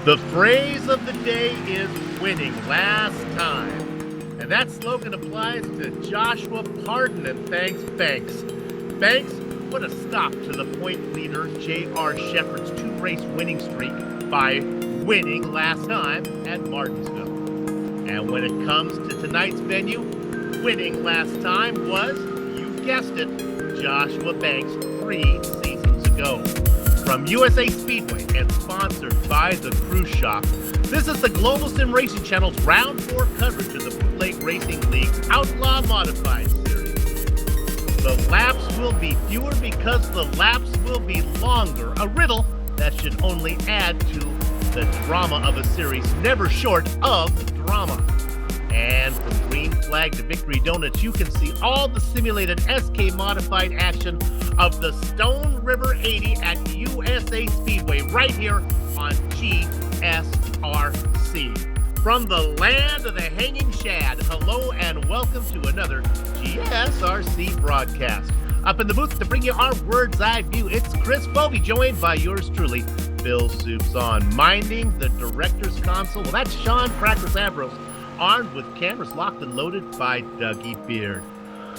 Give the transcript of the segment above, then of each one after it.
The phrase of the day is winning last time. And that slogan applies to Joshua Pardon and thanks Banks. Banks put a stop to the point leader J.R. Shepherd's 2-race winning streak by winning last time at Martinsville. And when it comes to tonight's venue, winning last time was, you guessed it, Joshua Banks 3 seasons ago. From USA Speedway and sponsored by the Cruise Shop, this is the Global Sim Racing Channel's Round 4 coverage of the Bootleg Racing League's Outlaw Modified Series. The laps will be fewer because the laps will be longer, a riddle that should only add to the drama of a series never short of drama. And from green flag to victory donuts, you can see all the simulated SK modified action of the Stone River 80 at USA Speedway right here on GSRC. From the land of the hanging shad, hello and welcome to another GSRC broadcast. Up in the booth to bring you our bird's eye view, it's Chris Bogey, joined by yours truly, Bill Soups on. Minding the director's console, well, that's Sean Practice Ambrose, armed with cameras locked and loaded by Dougie Beard.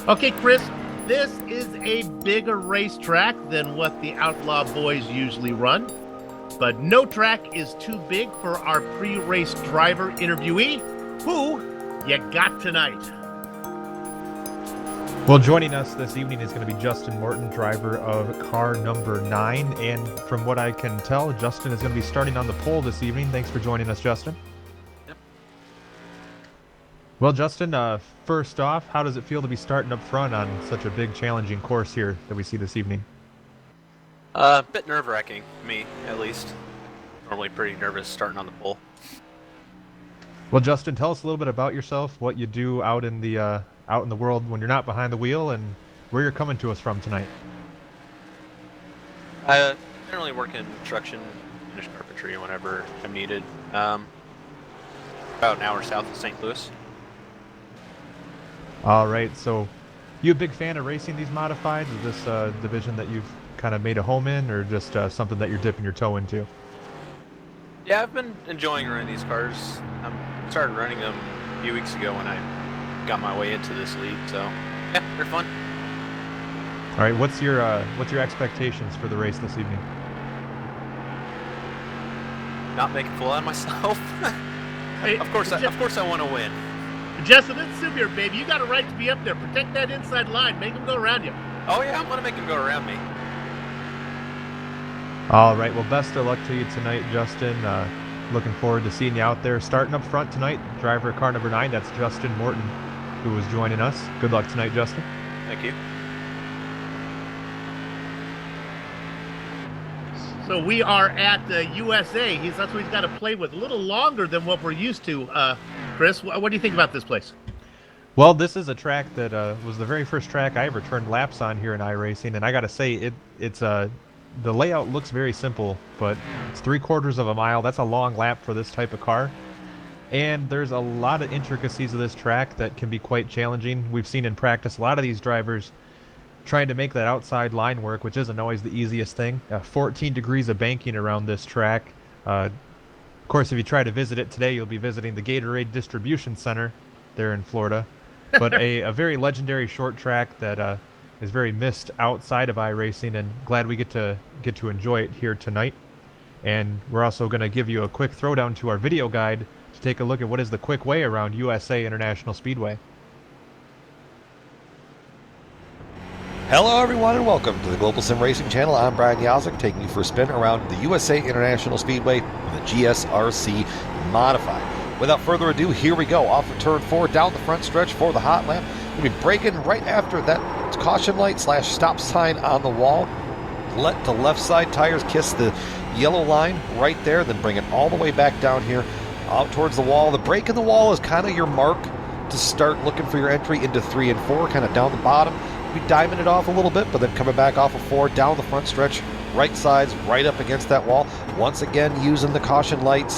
Okay, Chris, this is a bigger racetrack than what the Outlaw boys usually run, but no track is too big for our pre-race driver interviewee. Who you got tonight? Well, joining us this evening is going to be Justin Morton, driver of car number 9, and from what I can tell, Justin is going to be starting on the pole this evening. Thanks for joining us, Justin. Well, Justin, first off, how does it feel to be starting up front on such a big, challenging course here that we see this evening? A bit nerve-wracking, me at least. Normally pretty nervous starting on the pole. Well, Justin, tell us a little bit about yourself, what you do out in the world when you're not behind the wheel, and where you're coming to us from tonight. I generally work in construction, finish carpentry whenever I'm needed. About an hour south of St. Louis. All right, so you a big fan of racing these modifieds? Is this division that you've kind of made a home in, or just something that you're dipping your toe into? Yeah, I've been enjoying running these cars. I started running them a few weeks ago when I got my way into this league, so yeah, they're fun. All right, what's your expectations for the race this evening? Not make a fool out of myself. Hey, of course I want to win. Justin, it's Sue baby. You got a right to be up there. Protect that inside line. Make them go around you. Oh yeah, I'm going to make him go around me. All right, well, best of luck to you tonight, Justin. Looking forward to seeing you out there. Starting up front tonight, driver of car number 9, that's Justin Morton, who is joining us. Good luck tonight, Justin. Thank you. So we are at USA. That's what he's got to play with. A little longer than what we're used to. Chris, what do you think about this place? Well, this is a track that was the very first track I ever turned laps on here in iRacing, and I got to say, it's the layout looks very simple, but it's 3/4 of a mile. That's a long lap for this type of car. And there's a lot of intricacies of this track that can be quite challenging. We've seen in practice a lot of these drivers trying to make that outside line work, which isn't always the easiest thing. 14 degrees of banking around this track. Of course, if you try to visit it today, you'll be visiting the Gatorade Distribution Center there in Florida. But a very legendary short track that is very missed outside of iRacing, and glad we get to enjoy it here tonight. And we're also going to give you a quick throwdown to our video guide to take a look at what is the quick way around USA International Speedway. Hello everyone and welcome to the Global Sim Racing channel. I'm Brian Yazek, taking you for a spin around the USA International Speedway with a GSRC Modified. Without further ado, here we go. Off of turn 4, down the front stretch for the hot lap. We'll be braking right after that caution light / stop sign on the wall. Let the left side tires kiss the yellow line right there, then bring it all the way back down here out towards the wall. The break in the wall is kind of your mark to start looking for your entry into 3 and 4, kind of down the bottom. Be diving it off a little bit, but then coming back off of 4, down the front stretch, right sides, right up against that wall. Once again, using the caution light /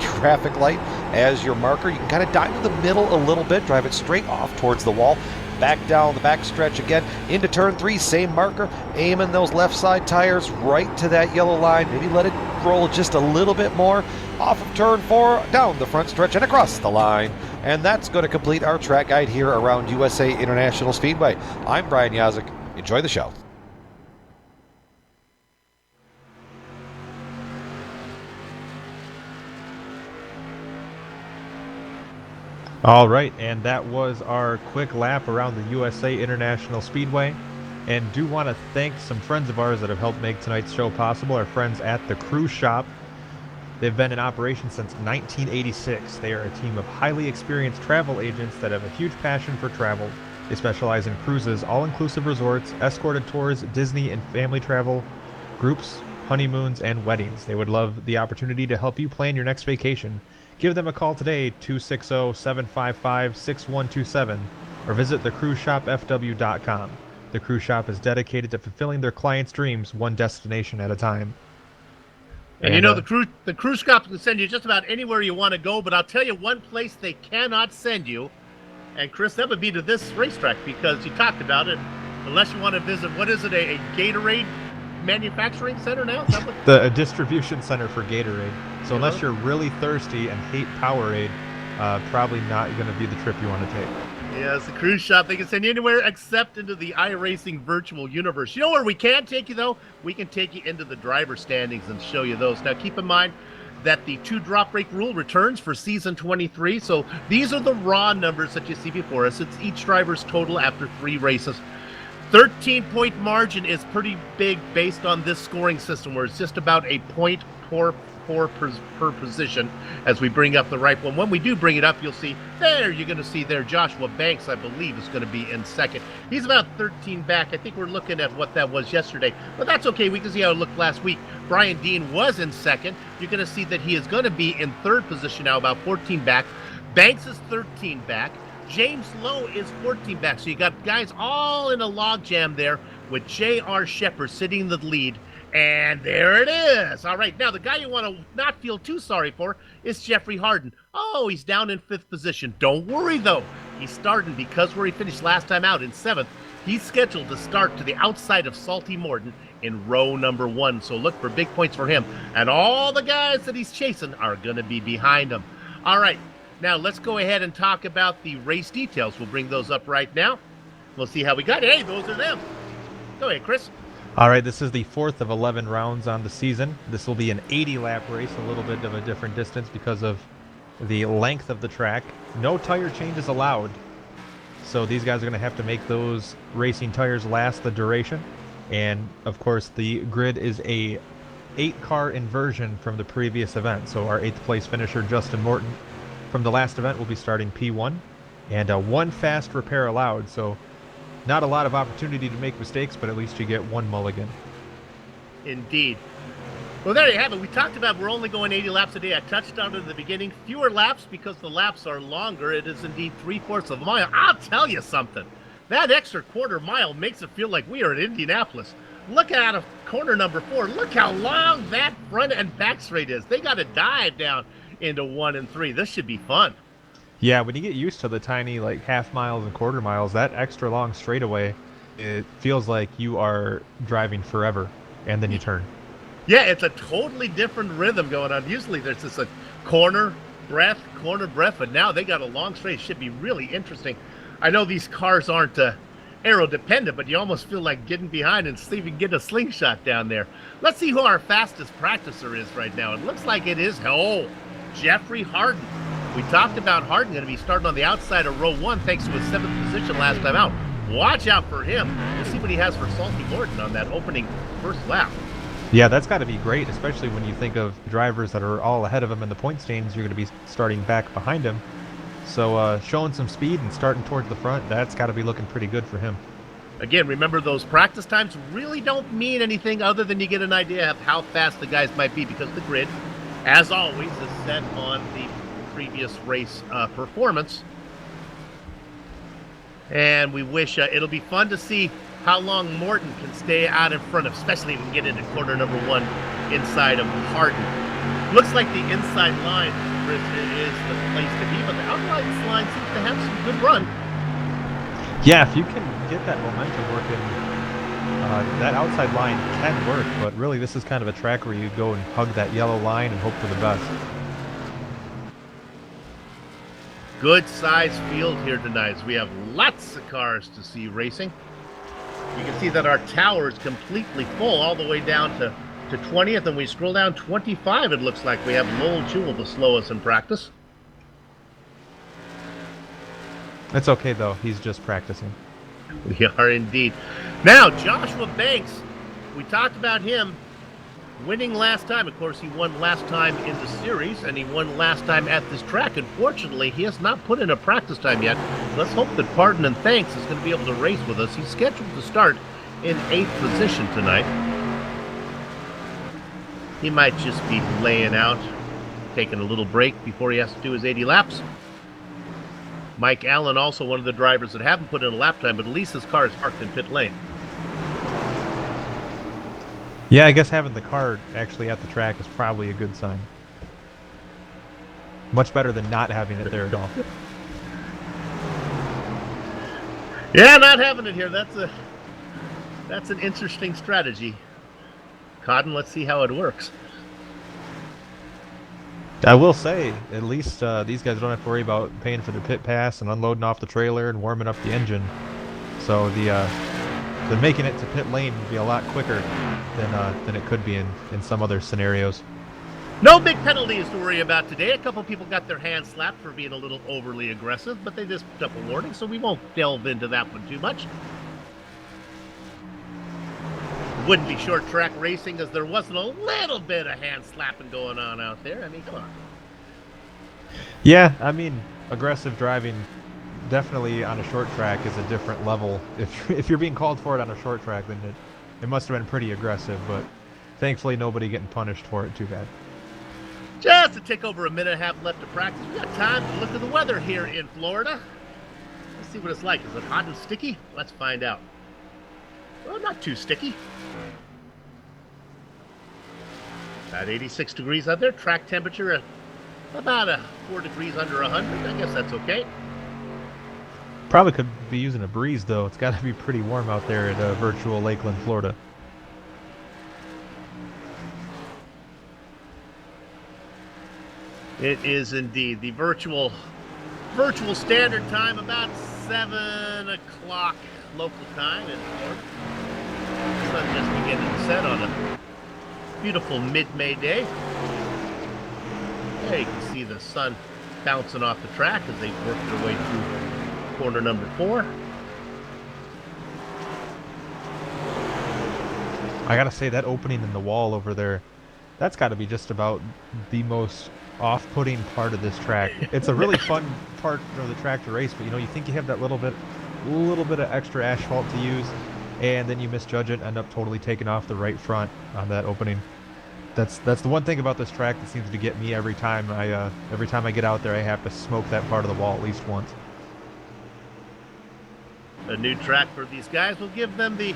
traffic light as your marker. You can kind of dive to the middle a little bit, drive it straight off towards the wall. Back down the back stretch again, into turn 3, same marker, aiming those left side tires right to that yellow line. Maybe let it roll just a little bit more. Off of turn 4, down the front stretch and across the line. And that's going to complete our track guide here around USA International Speedway. I'm Brian Yazek. Enjoy the show. All right, and that was our quick lap around the USA International Speedway. And do want to thank some friends of ours that have helped make tonight's show possible, our friends at the Cruise Shop. They've been in operation since 1986. They are a team of highly experienced travel agents that have a huge passion for travel. They specialize in cruises, all-inclusive resorts, escorted tours, Disney and family travel, groups, honeymoons, and weddings. They would love the opportunity to help you plan your next vacation. Give them a call today, 260-755-6127, or visit thecruiseshopfw.com. The Cruise Shop is dedicated to fulfilling their clients' dreams one destination at a time. And you know, the cruise shop can send you just about anywhere you want to go, but I'll tell you one place they cannot send you. And Chris, that would be to this racetrack, because you talked about it. Unless you want to visit, what is it, a Gatorade manufacturing center now? Is that what... A distribution center for Gatorade. So unless you're really thirsty and hate Powerade, probably not going to be the trip you want to take. Yes, the cruise shop, they can send you anywhere except into the iRacing virtual universe. You know where we can take you, though? We can take you into the driver standings and show you those. Now, keep in mind that the 2 drop break rule returns for season 23. So these are the raw numbers that you see before us. It's each driver's total after 3 races. 13-point margin is pretty big based on this scoring system, where it's just about a point per position as we bring up the right one. When we do bring it up, you'll see there, you're going to see there Joshua Banks, I believe, is going to be in second. He's about 13 back. I think we're looking at what that was yesterday, but that's okay. We can see how it looked last week. Brian Dean was in second. You're going to see that he is going to be in 3rd position now, about 14 back. Banks is 13 back. James Lowe is 14 back. So you got guys all in a logjam there with J.R. Shepard sitting in the lead. And there it is. All right, now the guy you want to not feel too sorry for is Jeffrey Harden. Oh, he's down in 5th position. Don't worry, though. He's starting, because where he finished last time out in 7th, he's scheduled to start to the outside of Salty Morton in row number 1. So look for big points for him. And all the guys that he's chasing are going to be behind him. All right, now let's go ahead and talk about the race details. We'll bring those up right now. We'll see how we got it. Hey, those are them. Go ahead, Chris. All right, this is the 4th of 11 rounds on the season. This will be an 80-lap race, a little bit of a different distance because of the length of the track. No tire changes allowed, so these guys are going to have to make those racing tires last the duration. And, of course, the grid is a 8-car inversion from the previous event. So our 8th place finisher, Justin Morton, from the last event will be starting P1, and 1 fast repair allowed. So not a lot of opportunity to make mistakes, but at least you get 1 mulligan. Indeed. Well, there you have it. We talked about we're only going 80 laps a day. I touched on it in the beginning. Fewer laps because the laps are longer. It is indeed 3/4 of a mile. I'll tell you something. That extra 1/4 mile makes it feel like we are in Indianapolis. Look out of corner number 4. Look how long that front and back straight is. They got to dive down into 1 and 3. This should be fun. Yeah, when you get used to the tiny half miles and 1/4 miles, that extra long straightaway, it feels like you are driving forever, and then you turn. Yeah, it's a totally different rhythm going on. Usually there's just a corner breath, but now they got a long straight. It should be really interesting. I know these cars aren't aero dependent, but you almost feel like getting behind and see if you can get a slingshot down there. Let's see who our fastest practicer is right now. It looks like it is, Jeffrey Harden. We talked about Harden going to be starting on the outside of row 1 thanks to his 7th position last time out. Watch out for him. We'll see what he has for Salty Morton on that opening first lap. Yeah, that's got to be great, especially when you think of drivers that are all ahead of him in the point standings. You're going to be starting back behind him. So showing some speed and starting towards the front, that's got to be looking pretty good for him. Again, remember those practice times really don't mean anything other than you get an idea of how fast the guys might be, because the grid, as always, is set on the previous race performance. And we wish it'll be fun to see how long Morton can stay out in front of, especially when we get into corner number 1 inside of Harden. Looks like the inside line, Chris, is the place to be, but the outside line seems to have some good run. Yeah, if you can get that momentum working, that outside line can work, but really this is kind of a track where you go and hug that yellow line and hope for the best. Good size field here tonight. We have lots of cars to see racing. You can see that our tower is completely full all the way down to 20th, and we scroll down 25. It looks like we have Lowell Jewell to slow us in practice. It's okay though, he's just practicing. We are indeed. Now, Joshua Banks, we talked about him winning last time. Of course, he won last time in the series, and he won last time at this track. Unfortunately, he has not put in a practice time yet. Let's hope that Pardon and Thanks is going to be able to race with us. He's scheduled to start in 8th position tonight. He might just be laying out, taking a little break before he has to do his 80 laps. Mike Allen, also one of the drivers that haven't put in a lap time, but at least his car is parked in pit lane. Yeah, I guess having the car actually at the track is probably a good sign. Much better than not having it there at all. Yeah, not having it here. That's an interesting strategy. Cotton, let's see how it works. I will say, at least these guys don't have to worry about paying for their pit pass and unloading off the trailer and warming up the engine. So the making it to pit lane would be a lot quicker than it could be in some other scenarios. No big penalties to worry about today. A couple people got their hands slapped for being a little overly aggressive, but they just picked up a warning, so we won't delve into that one too much. Wouldn't be short track racing as there wasn't a little bit of hand slapping going on out there. I mean, come on. Yeah, I mean, aggressive driving definitely on a short track is a different level. If you're being called for it on a short track, then it must have been pretty aggressive, but thankfully nobody getting punished for it too bad. Just to take over a minute and a half left to practice. We got time to look at the weather here in Florida. Let's see what it's like. Is it hot and sticky? Let's find out. Well, not too sticky. About 86 degrees out there. Track temperature at about 4 degrees under 100. I guess that's okay. Probably could be using a breeze, though. It's got to be pretty warm out there at virtual Lakeland, Florida. It is indeed. The virtual standard time, about 7 o'clock local time in Florida. The sun just beginning to set on a beautiful mid-May day. There you can see the sun bouncing off the track as they work their way through corner number 4. I gotta say, that opening in the wall over there, that's got to be just about the most off-putting part of this track. It's a really fun part of the track to race, but you think you have that little bit of extra asphalt to use, and then you misjudge it, end up totally taking off the right front on that opening. That's the one thing about this track that seems to get me every time I get out there. I have to smoke that part of the wall at least once. A new track for these guys will give them the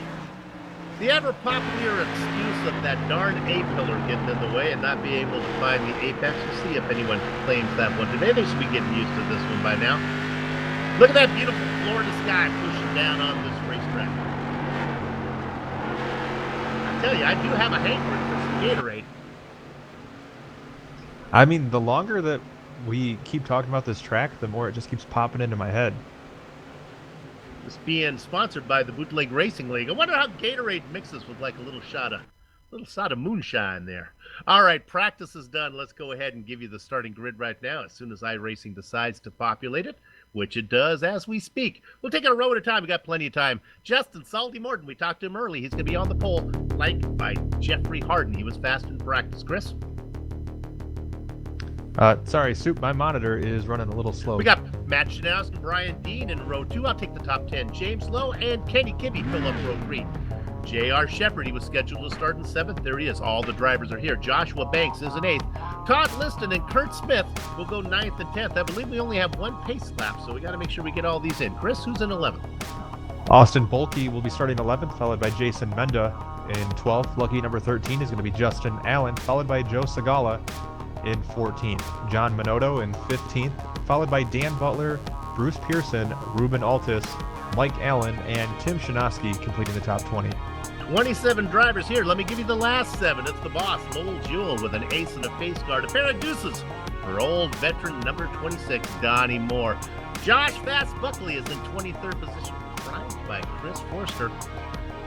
ever popular excuse of that darn A-pillar getting in the way and not be able to find the apex. We'll see if anyone claims that one today. They should be getting used to this one by now. Look at that beautiful Florida sky pushing down on this racetrack. I tell you, I do have a hankering for some Gatorade. I mean, the longer that we keep talking about this track, the more it just keeps popping into my head. This being sponsored by the Bootleg Racing League. I wonder how Gatorade mixes with like a little shot of Little shot of moonshine there. All right, practice is done. Let's go ahead and give you the starting grid right now as soon as iRacing decides to populate it, which it does as we speak. We'll take it a row at a time. We got plenty of time. Justin Salty Morton, we talked to him early. He's going to be on the pole, flanked by Jeffrey Harden. He was fast in practice. Chris? Sorry, Soup, my monitor is running a little slow. We got Matt Shanowski and Brian Dean in row 2. I'll take the top 10. James Lowe and Kenny Kibbe fill up row 3. J.R. Shepard, he was scheduled to start in 7th. There he is. All the drivers are here. Joshua Banks is in 8th. Todd Liston and Kurt Smith will go 9th and 10th. I believe we only have one pace lap, so we got to make sure we get all these in. Chris, who's in 11th? Austin Bolke will be starting 11th, followed by Jason Menda in 12th. Lucky number 13 is going to be Justin Allen, followed by Joe Segala in 14th. John Minotto in 15th, followed by Dan Butler, Bruce Pearson, Ruben Altus, Mike Allen, and Tim Shanowski completing the top 20. 27 drivers here. Let me give you the last 7. It's the boss, Lowell Jewell, with an ace and a face guard. A pair of deuces for old veteran number 26, Donnie Moore. Josh Fast Buckley is in 23rd position, primed by Chris Forster.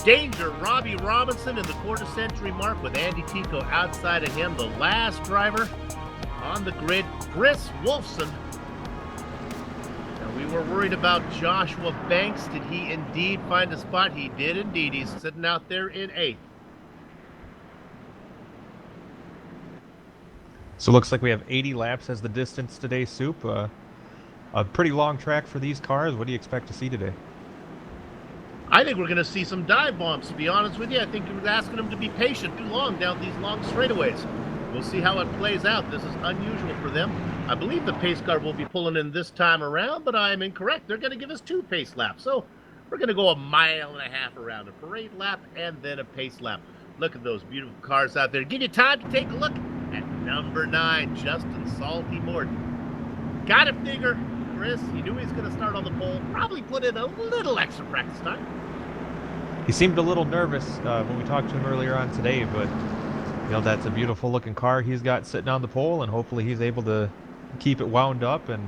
Danger, Robbie Robinson in the quarter-century mark with Andy Tico outside of him. The last driver on the grid, Chris Wolfson. Now, we were worried about Joshua Banks. Did he indeed find a spot? He did indeed. He's sitting out there in 8th. So it looks like we have 80 laps as the distance today, Soup. A pretty long track for these cars. What do you expect to see today? I think we're going to see some dive bombs, to be honest with you. I think we're asking them to be patient too long down these long straightaways. We'll see how it plays out. This is unusual for them. I believe the pace car will be pulling in this time around, but I'm incorrect. They're going to give us 2 pace laps. So we're going to go 1.5 miles around, a parade lap and then a pace lap. Look at those beautiful cars out there. Give you time to take a look at number 9, Justin Salty Morton. Got to figure, Chris, he knew he was going to start on the pole. Probably put in a little extra practice time. He seemed a little nervous when we talked to him earlier on today, but you know, that's a beautiful looking car he's got sitting on the pole, and hopefully he's able to keep it wound up and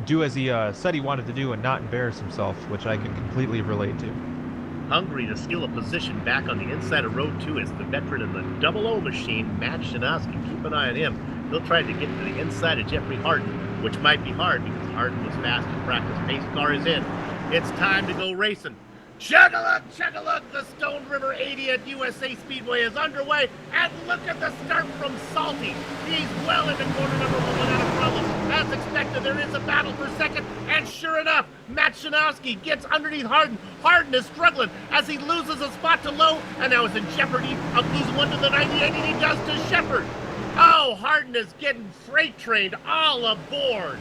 do as he said he wanted to do and not embarrass himself, which I can completely relate to. Hungry to steal a position back on the inside of row 2 is the veteran in the double O machine, Matt Shanowski. Keep an eye on him. He'll try to get to the inside of Jeffrey Harden, which might be hard because Harden was fast in practice. Pace car is in. It's time to go racing. Chug-a-look, the Stone River 80 at USA Speedway is underway, and look at the start from Salty. He's well into corner number 1 without a problem. As expected, there is a battle for second, and sure enough, Matt Shanowski gets underneath Harden. Harden is struggling as he loses a spot to Lowe, and now is in jeopardy of losing one to the 98, and he does to Shepard. Oh, Harden is getting freight trained all aboard.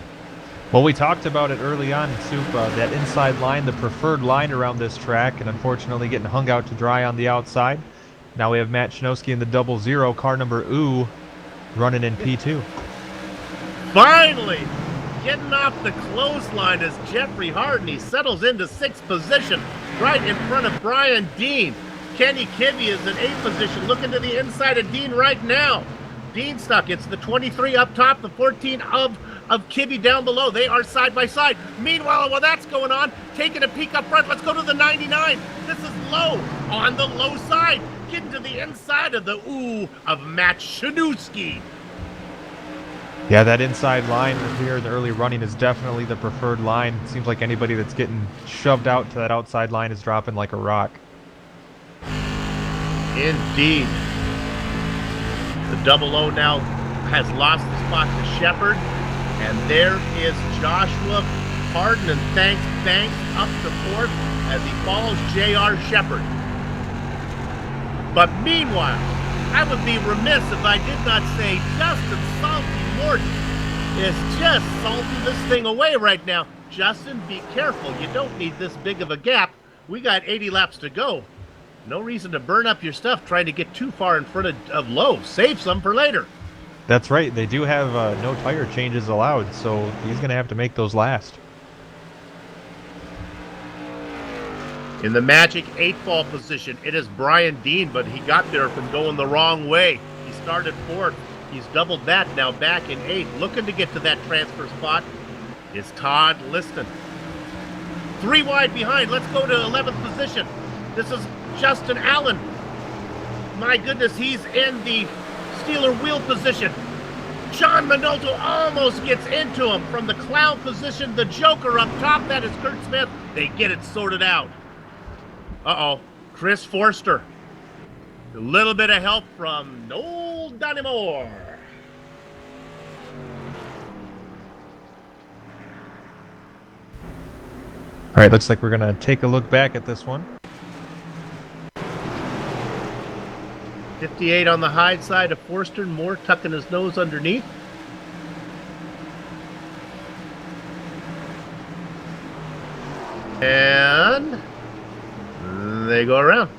Well, we talked about it early on, Soup, that inside line, the preferred line around this track, and unfortunately getting hung out to dry on the outside. Now we have Matt Shanowski in the 00, car number OO, running in P2. Finally, getting off the clothesline is Jeffrey Harden. He settles into 6th position, right in front of Brian Dean. Kenny Kibbe is in 8th position, looking to the inside of Dean right now. Dean stuck. It's the 23 up top, the 14 of Kibbe down below. They are side by side. Meanwhile, while that's going on, taking a peek up front, let's go to the 99. This is Lowe on the low side, getting to the inside of the ooh of Matt Shanowski. Yeah, that inside line here in the early running is definitely the preferred line. It seems like anybody that's getting shoved out to that outside line is dropping like a rock. Indeed. The 00 now has lost the spot to Shepard. And there is Joshua Harden, and thanks Banks up to 4th as he follows J.R. Shepard. But meanwhile, I would be remiss if I did not say Justin Salty Morton is just salting this thing away right now. Justin, be careful. You don't need this big of a gap. We got 80 laps to go. No reason to burn up your stuff trying to get too far in front of Lowe. Save some for later. That's right. They do have no tire changes allowed, so he's going to have to make those last. In the magic 8-ball position, it is Brian Dean, but he got there from going the wrong way. He started 4th. He's doubled that, now back in 8th. Looking to get to that transfer spot is Todd Liston. 3 wide behind. Let's go to 11th position. This is Justin Allen. My goodness, he's in the Steeler wheel position. John Minolta almost gets into him from the clown position. The Joker up top, that is Kurt Smith. They get it sorted out. Uh-oh, Chris Forster. A little bit of help from Noel Donimore. All right, looks like we're gonna take a look back at this one. 58 on the high side of Forster, Moore tucking his nose underneath. And they go around.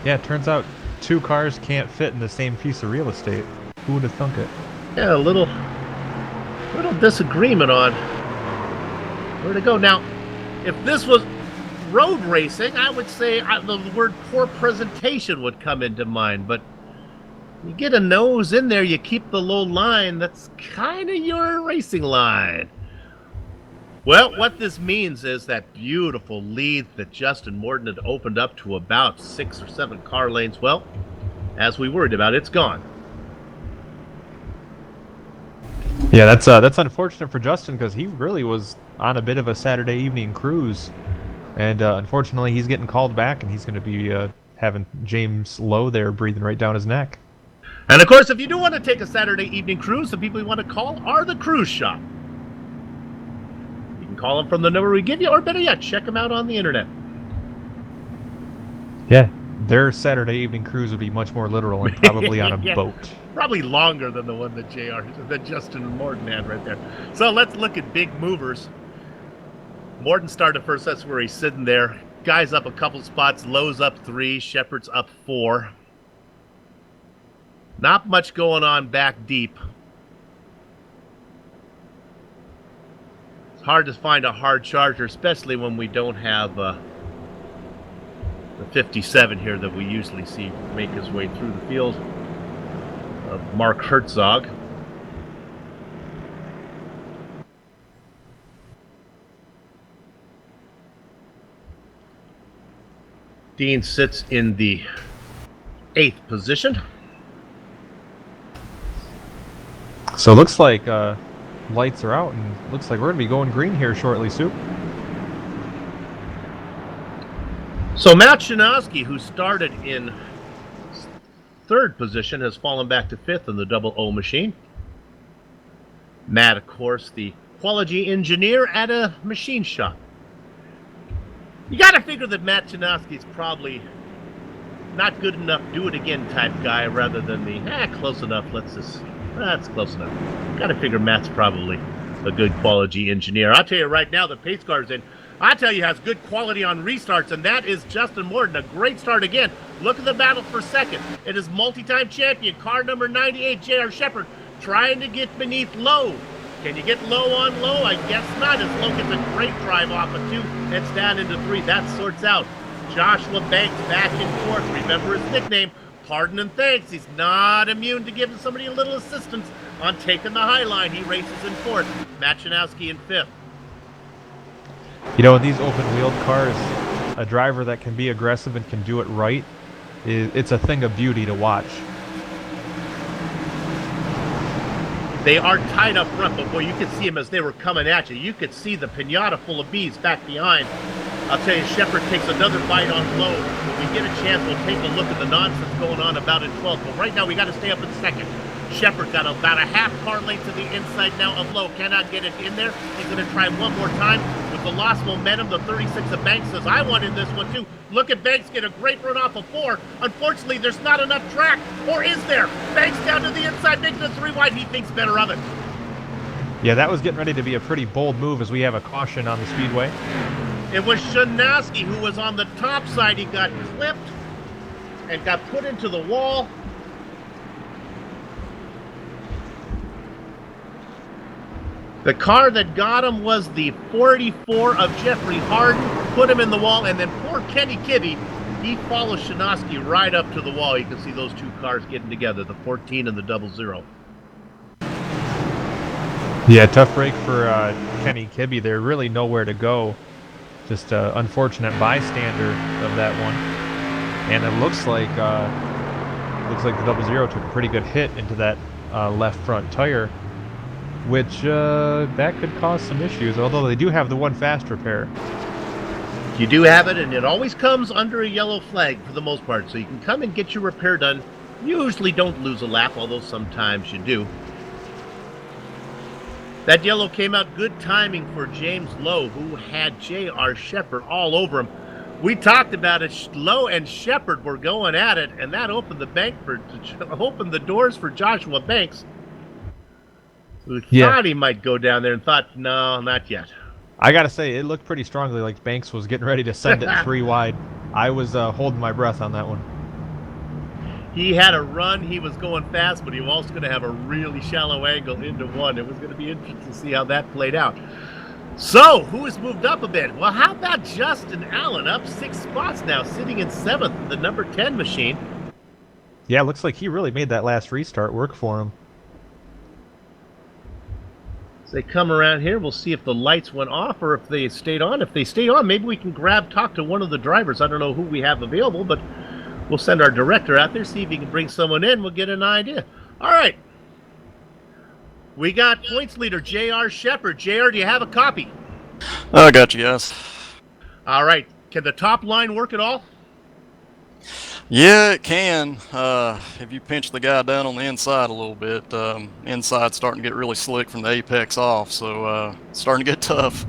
Yeah, it turns out two cars can't fit in the same piece of real estate. Who would have thunk it? Yeah, a little disagreement on where to go. Now, if this was road racing, I would say the word poor presentation would come into mind, but you get a nose in there, you keep the low line, that's kind of your racing line. Well, what this means is that beautiful lead that Justin Morton had opened up to about 6 or 7 car lanes, well, as we worried about, it's gone. Yeah, that's unfortunate for Justin because he really was on a bit of a Saturday evening cruise, and unfortunately he's getting called back, and he's going to be having James Lowe there breathing right down his neck. And of course, if you do want to take a Saturday evening cruise, the people you want to call are the cruise shop. You can call them from the number we give you, or better yet, check them out on the internet. Yeah, their Saturday evening cruise would be much more literal and probably on a Yeah. boat. Probably longer than the one that Justin and Morton had right there. So let's look at big movers. Morton started first. That's where he's sitting there. Guy's up a couple spots. Lowe's up 3. Shepard's up 4. Not much going on back deep. It's hard to find a hard charger, especially when we don't have the 57 here that we usually see make his way through the field of Mark Herzog. Dean sits in the 8th position. So it looks like lights are out, and looks like we're going to be going green here shortly, Soup. So Matt Shinowski, who started in 3rd position, has fallen back to 5th in the double O machine. Matt, of course, the quality engineer at a machine shop. You got to figure that Matt Shinowski's probably not good enough, do it again type guy, rather than the close enough. That's close enough. Got to figure Matt's probably a good quality engineer. I'll tell you right now, the pace car's in. I tell you, has good quality on restarts, and that is Justin Morton. A great start again. Look at the battle for second. It is multi-time champion, car number 98, J.R. Shepard, trying to get beneath Lowe. Can you get Lowe on Lowe? I guess not, as Lowe gets a great drive off of 2, heads down into 3. That sorts out Joshua Banks back in 4th. Remember his nickname, Pardon and Thanks. He's not immune to giving somebody a little assistance on taking the high line. He races in 4th. Matt Shinowski in 5th. You know, in these open-wheeled cars, a driver that can be aggressive and can do it right, it's a thing of beauty to watch. They are tied up front, but boy, you could see them as they were coming at you. You could see the pinata full of bees back behind. I'll tell you, Shepard takes another bite on Lowe. When we get a chance, we'll take a look at the nonsense going on about in 12th. But right now, we got to stay up in 2nd. Shepard got about a half car length to the inside now of Lowe. Cannot get it in there. He's going to try one more time. With the lost momentum, the 36 of Banks says, I want in this one too. Look at Banks get a great run off of 4. Unfortunately, there's not enough track. Or is there? Banks down to the inside, making it 3 wide. He thinks better of it. Yeah, that was getting ready to be a pretty bold move as we have a caution on the Speedway. It was Shinowski who was on the top side. He got clipped and got put into the wall. The car that got him was the 44 of Jeffrey Harden, put him in the wall, and then poor Kenny Kibbe, he follows Shinowski right up to the wall. You can see those 2 cars getting together, the 14 and the 00. Yeah, tough break for Kenny Kibbe there. Really nowhere to go. Just an unfortunate bystander of that one. And it looks like the 00 took a pretty good hit into that left front tire, which that could cause some issues, although they do have the one fast repair. You do have it, and it always comes under a yellow flag for the most part, so you can come and get your repair done. Usually don't lose a lap, although sometimes you do. That yellow came out good timing for James Lowe, who had J.R. Shepard all over him. We talked about it. Lowe and Shepard were going at it, and that opened the doors for Joshua Banks, who thought he might go down there and thought, no, not yet. I gotta say, it looked pretty strongly like Banks was getting ready to send it 3 wide. I was holding my breath on that one. He had a run. He was going fast, but he was also going to have a really shallow angle into one. It was going to be interesting to see how that played out. So, who has moved up a bit? Well, how about Justin Allen, up 6 spots now, sitting in 7th, the number 10 machine. Yeah, looks like he really made that last restart work for him. As they come around here, we'll see if the lights went off or if they stayed on. If they stay on, maybe we can talk to one of the drivers. I don't know who we have available, but we'll send our director out there, see if he can bring someone in. We'll get an idea. All right. We got points leader J.R. Shepard. J.R., do you have a copy? I got you, yes. All right. Can the top line work at all? Yeah, it can. If you pinch the guy down on the inside a little bit, inside's starting to get really slick from the apex off, so it's starting to get tough.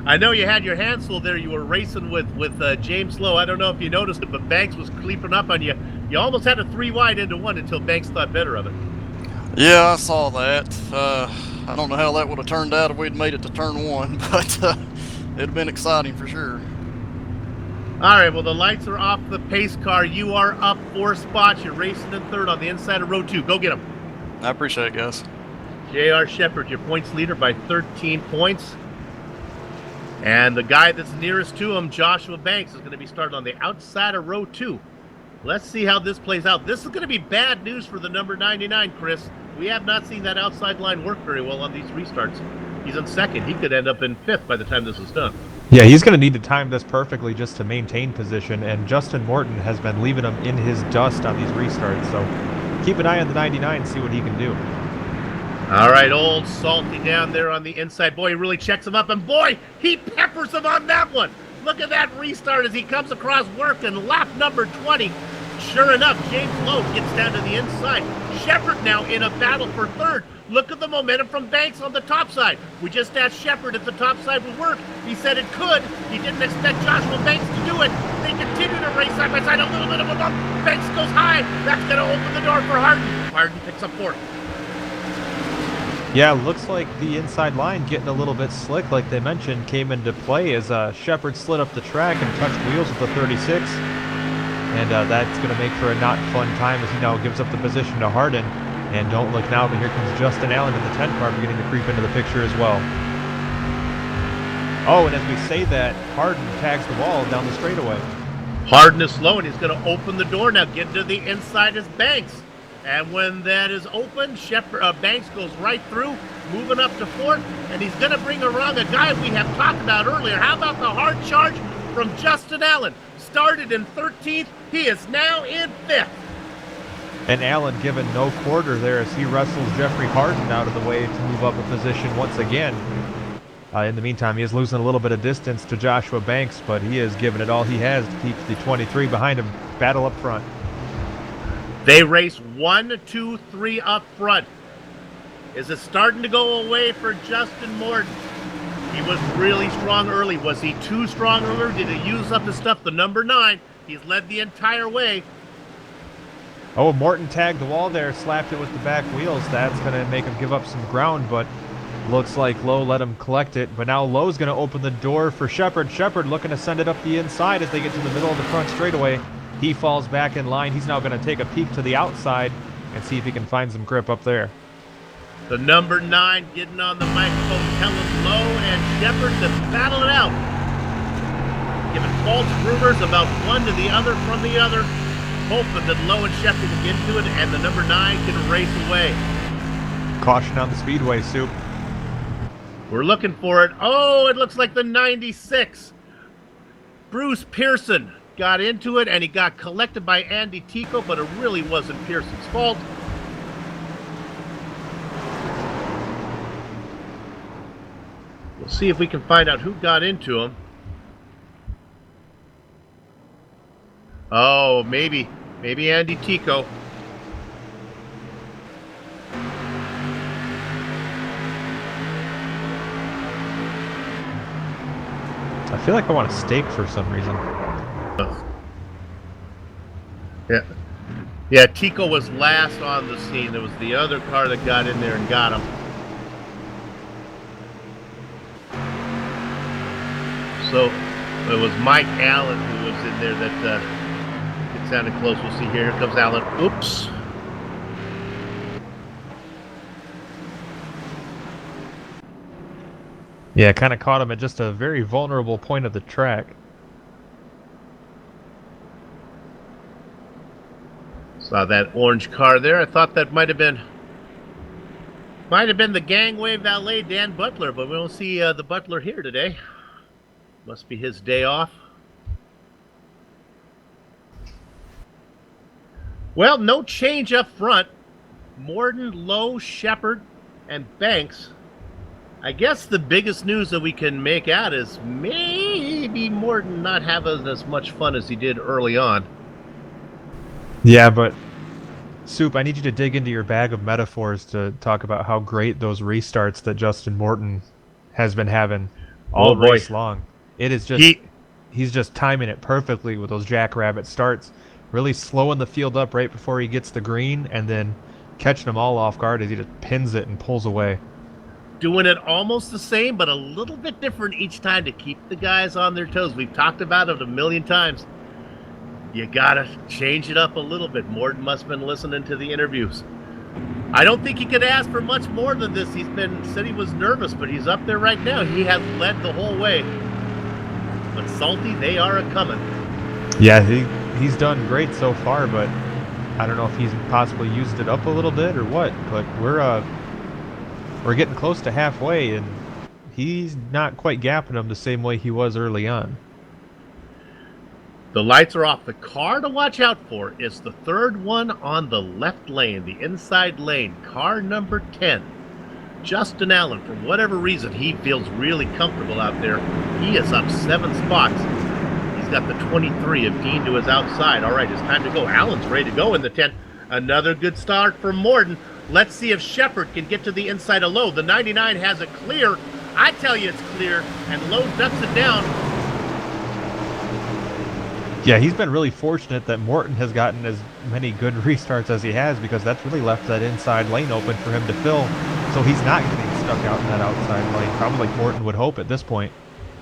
I know you had your hands full there. You were racing with James Lowe. I don't know if you noticed it, but Banks was creeping up on you. You almost had a 3 wide into 1 until Banks thought better of it. Yeah, I saw that. I don't know how that would have turned out if we'd made it to turn 1, but it'd have been exciting for sure. All right, well, the lights are off the pace car. You are up 4 spots. You're racing in 3rd on the inside of row 2. Go get him. I appreciate it, guys. J.R. Shepard, your points leader by 13 points. And the guy that's nearest to him, Joshua Banks, is going to be starting on the outside of row 2. Let's see how this plays out. This is going to be bad news for the number 99, Chris. We have not seen that outside line work very well on these restarts. He's in 2nd. He could end up in 5th by the time this is done. Yeah, he's going to need to time this perfectly just to maintain position, and Justin Morton has been leaving him in his dust on these restarts, so keep an eye on the 99, see what he can do. All right, old Salty down there on the inside. Boy, he really checks him up, and boy, he peppers him on that one. Look at that restart as he comes across work in lap number 20. Sure enough, James Lowe gets down to the inside. Shepard now in a battle for 3rd. Look at the momentum from Banks on the top side. We just asked Shepard if the top side would work. He said it could. He didn't expect Joshua Banks to do it. They continue to race side by side. A little bit of a bump. Banks goes high. That's going to open the door for Harden. Harden picks up 4th. Yeah, looks like the inside line getting a little bit slick, like they mentioned, came into play as Shepard slid up the track and touched wheels with the 36. And that's going to make for a not fun time as he now gives up the position to Harden. And don't look now, but here comes Justin Allen in the 10 car beginning to creep into the picture as well. Oh, and as we say that, Harden tags the wall down the straightaway. Harden is slow, and he's going to open the door now. Get to the inside is Banks. And when that is open, Banks goes right through, moving up to 4th, and he's going to bring around a guy we have talked about earlier. How about the hard charge from Justin Allen? Started in 13th, he is now in 5th. And Allen given no quarter there as he wrestles Jeffrey Harden out of the way to move up a position once again. In the meantime, he is losing a little bit of distance to Joshua Banks, but he is giving it all he has to keep the 23 behind him. Battle up front. They race 1, 2, 3 up front. Is it starting to go away for Justin Morton? He was really strong early. Was he too strong earlier? Did he use up the stuff? The number 9. He's led the entire way. Oh, Morton tagged the wall there, slapped it with the back wheels. That's going to make him give up some ground, but looks like Lowe let him collect it. But now Lowe's going to open the door for Shepard. Shepard looking to send it up the inside as they get to the middle of the front straightaway. He falls back in line. He's now going to take a peek to the outside and see if he can find some grip up there. The number 9 getting on the microphone, telling Lowe and Shepard to battle it out. Giving false rumors about one to the other from the other, hoping that Lowe and Shepard will get into it and the number 9 can race away. Caution on the Speedway, Soup. We're looking for it. Oh, it looks like the 96. Bruce Pearson got into it, and he got collected by Andy Tico, but it really wasn't Pearson's fault. We'll see if we can find out who got into him. Oh, maybe Andy Tico. I feel like I want a steak for some reason. Yeah, Tico was last on the scene. There was the other car that got in there and got him. So it was Mike Allen who was in there that it sounded close. We'll see here. Here comes Allen. Oops. Yeah, kind of caught him at just a very vulnerable point of the track. Saw that orange car there. I thought that might have been the gangway valet Dan Butler, but we don't see the Butler here today. Must be his day off. Well, no change up front. Morden, Lowe, Shepard, and Banks. I guess the biggest news that we can make out is maybe Morden not having as much fun as he did early on. Yeah, but Soup, I need you to dig into your bag of metaphors to talk about how great those restarts that Justin Morton has been having all race long. It is just he's just timing it perfectly with those jackrabbit starts, really slowing the field up right before he gets the green, and then catching them all off guard as he just pins it and pulls away. Doing it almost the same, but a little bit different each time to keep the guys on their toes. We've talked about it a million times. You gotta change it up a little bit. Morton must have been listening to the interviews. I don't think he could ask for much more than this. Said he was nervous, but he's up there right now. He has led the whole way. But Salty, they are a-coming. Yeah, he's done great so far, but I don't know if he's possibly used it up a little bit or what. But we're getting close to halfway, and he's not quite gapping them the same way he was early on. The lights are off. The car to watch out for is the third one on the left lane, the inside lane, car number 10. Justin Allen, for whatever reason, he feels really comfortable out there. He is up 7 spots. He's got the 23 of Dean to his outside. All right, it's time to go. Allen's ready to go in the 10. Another good start for Morden. Let's see if Shepard can get to the inside of Lowe. The 99 has it clear. I tell you it's clear, and Lowe ducks it down. Yeah, he's been really fortunate that Morton has gotten as many good restarts as he has, because that's really left that inside lane open for him to fill. So he's not getting stuck out in that outside lane, probably like Morton would hope at this point.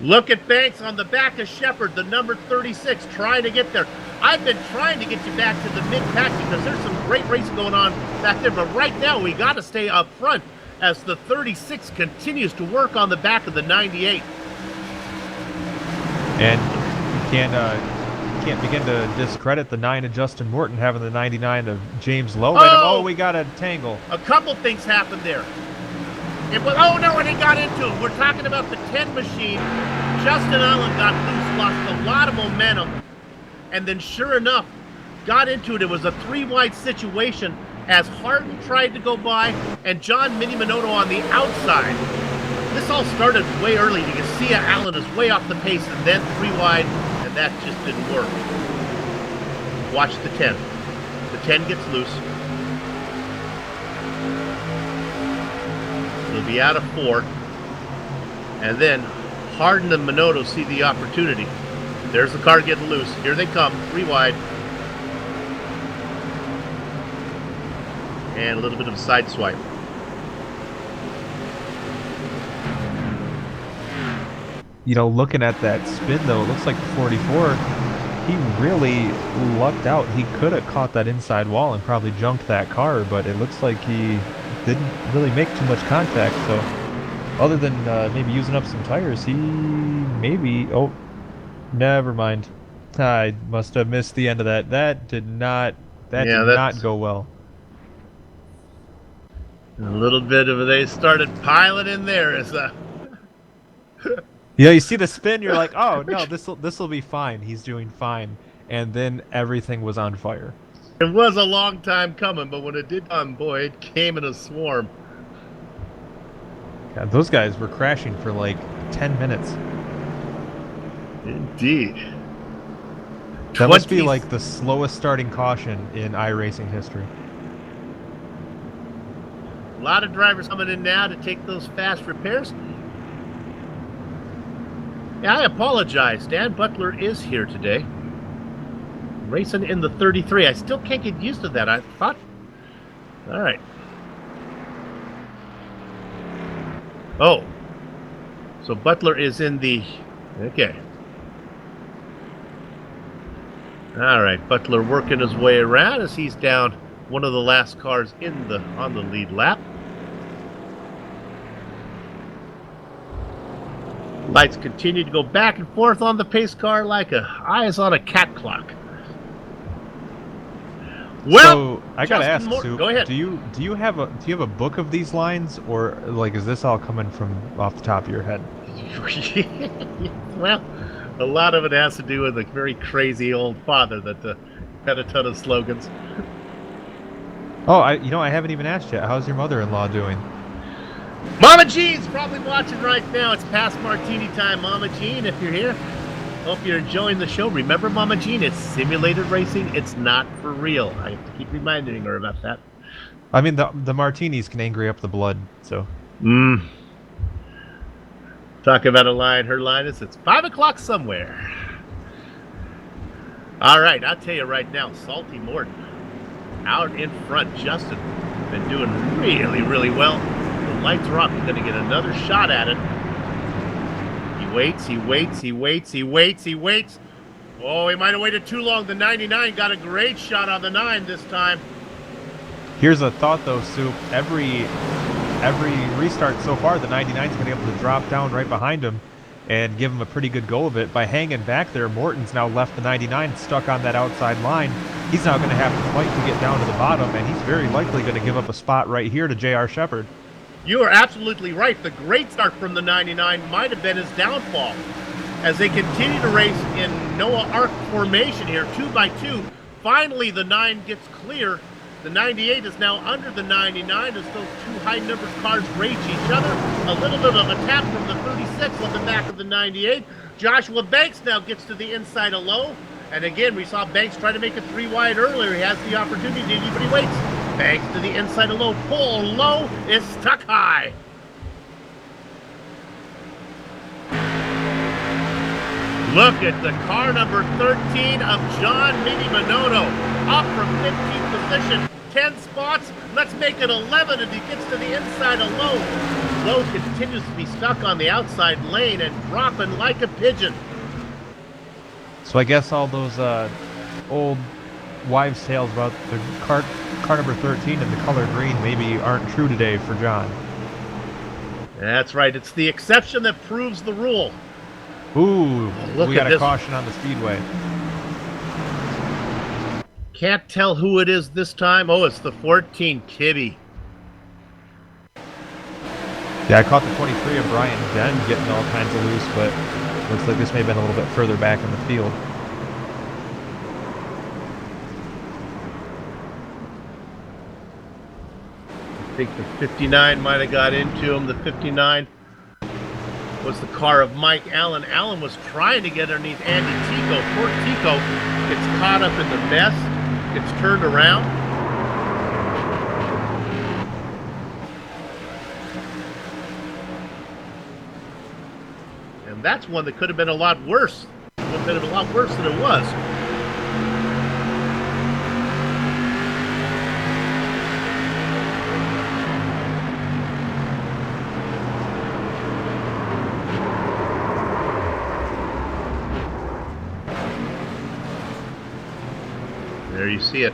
Look at Banks on the back of Shepard, the number 36, trying to get there. I've been trying to get you back to the mid-pack because there's some great racing going on back there. But right now, we got to stay up front as the 36 continues to work on the back of the 98. And you can't begin to discredit the 9 of Justin Morton having the 99 of James Lowe. Oh, we got a tangle. A couple things happened there. It was, oh no, and he got into it. We're talking about the 10 machine. Justin Allen got loose, lost a lot of momentum, and then sure enough, got into it. It was a 3-wide situation as Harden tried to go by and John Mini Minotto on the outside. This all started way early. You can see Allen is way off the pace, and then 3-wide, and that just didn't work. Watch the 10. The 10 gets loose. It'll be out of 4. And then Harden and Minotto see the opportunity. There's the car getting loose. Here they come, 3-wide. And a little bit of a side swipe. You know, looking at that spin, though, it looks like the 44, he really lucked out. He could have caught that inside wall and probably junked that car, but it looks like he didn't really make too much contact. So other than maybe using up some tires, he maybe... Oh, never mind. I must have missed the end of that. That did not go well. A little bit of they started piling in there as Yeah, you see the spin, you're like, oh no, this'll be fine. He's doing fine, and then everything was on fire. It was a long time coming, but when it did come, boy, it came in a swarm. God, those guys were crashing for like 10 minutes. Indeed. That must be like the slowest starting caution in iRacing history. A lot of drivers coming in now to take those fast repairs. Yeah, I apologize. Dan Butler is here today. Racing in the 33. I still can't get used to that. I thought... All right. Oh. So Butler is in the... Okay. All right. Butler working his way around as he's down one of the last cars on the lead lap. Lights continue to go back and forth on the pace car like eyes on a cat clock. Well, so I gotta ask, Soup, go ahead. Do you have a book of these lines, or like is this all coming from off the top of your head? Well, a lot of it has to do with a very crazy old father that had a ton of slogans. Oh, I haven't even asked yet. How's your mother-in-law doing? Mama Jean's probably watching right now. It's past martini time, Mama Jean, if you're here. Hope you're enjoying the show. Remember, Mama Jean, it's simulated racing. It's not for real. I have to keep reminding her about that. I mean, the martinis can angry up the blood, so. Talk about a line. Her line is, it's 5 o'clock somewhere. All right, I'll tell you right now, Salty Morton out in front. Justin been doing really, really well. The lights are up. He's going to get another shot at it. He waits, he waits, he waits, he waits, he waits. Oh, he might have waited too long. The 99 got a great shot on the 9 this time. Here's a thought, though, Soup. Every restart so far, the 99's going to be able to drop down right behind him and give him a pretty good go of it. By hanging back there, Morton's now left the 99 stuck on that outside line. He's now going to have to fight to get down to the bottom, and he's very likely going to give up a spot right here to J.R. Shepard. You are absolutely right. The great start from the 99 might have been his downfall. As they continue to race in Noah Arc formation here, 2 by 2, finally the 9 gets clear. The 98 is now under the 99 as those two high-numbered cars race each other. A little bit of a tap from the 36 on the back of the 98. Joshua Banks now gets to the inside of low. And again, we saw Banks try to make it 3 wide earlier. He has the opportunity, but he waits. Banks to the inside of low. Pull low is stuck high. Look at the car number 13 of John Mini Minoto. Up from 15th position. 10 spots. Let's make it 11 as he gets to the inside of low. Low continues to be stuck on the outside lane and dropping like a pigeon. So I guess all those old wives' tales about the car number 13 and the color green maybe aren't true today for John. That's right. It's the exception that proves the rule. Ooh, look we got at a this. caution on the Speedway. Can't tell who it is this time. Oh, it's the 14 Kibby. Yeah, I caught the 23 of Brian Den getting all kinds of loose, but looks like this may have been a little bit further back in the field. I think the 59 might have got into him. The 59 was the car of Mike Allen. Allen was trying to get underneath Andy Tico. Poor Tico gets caught up in the mess, gets turned around. And that's one that could have been a lot worse. Would have been a lot worse than it was. There you see it.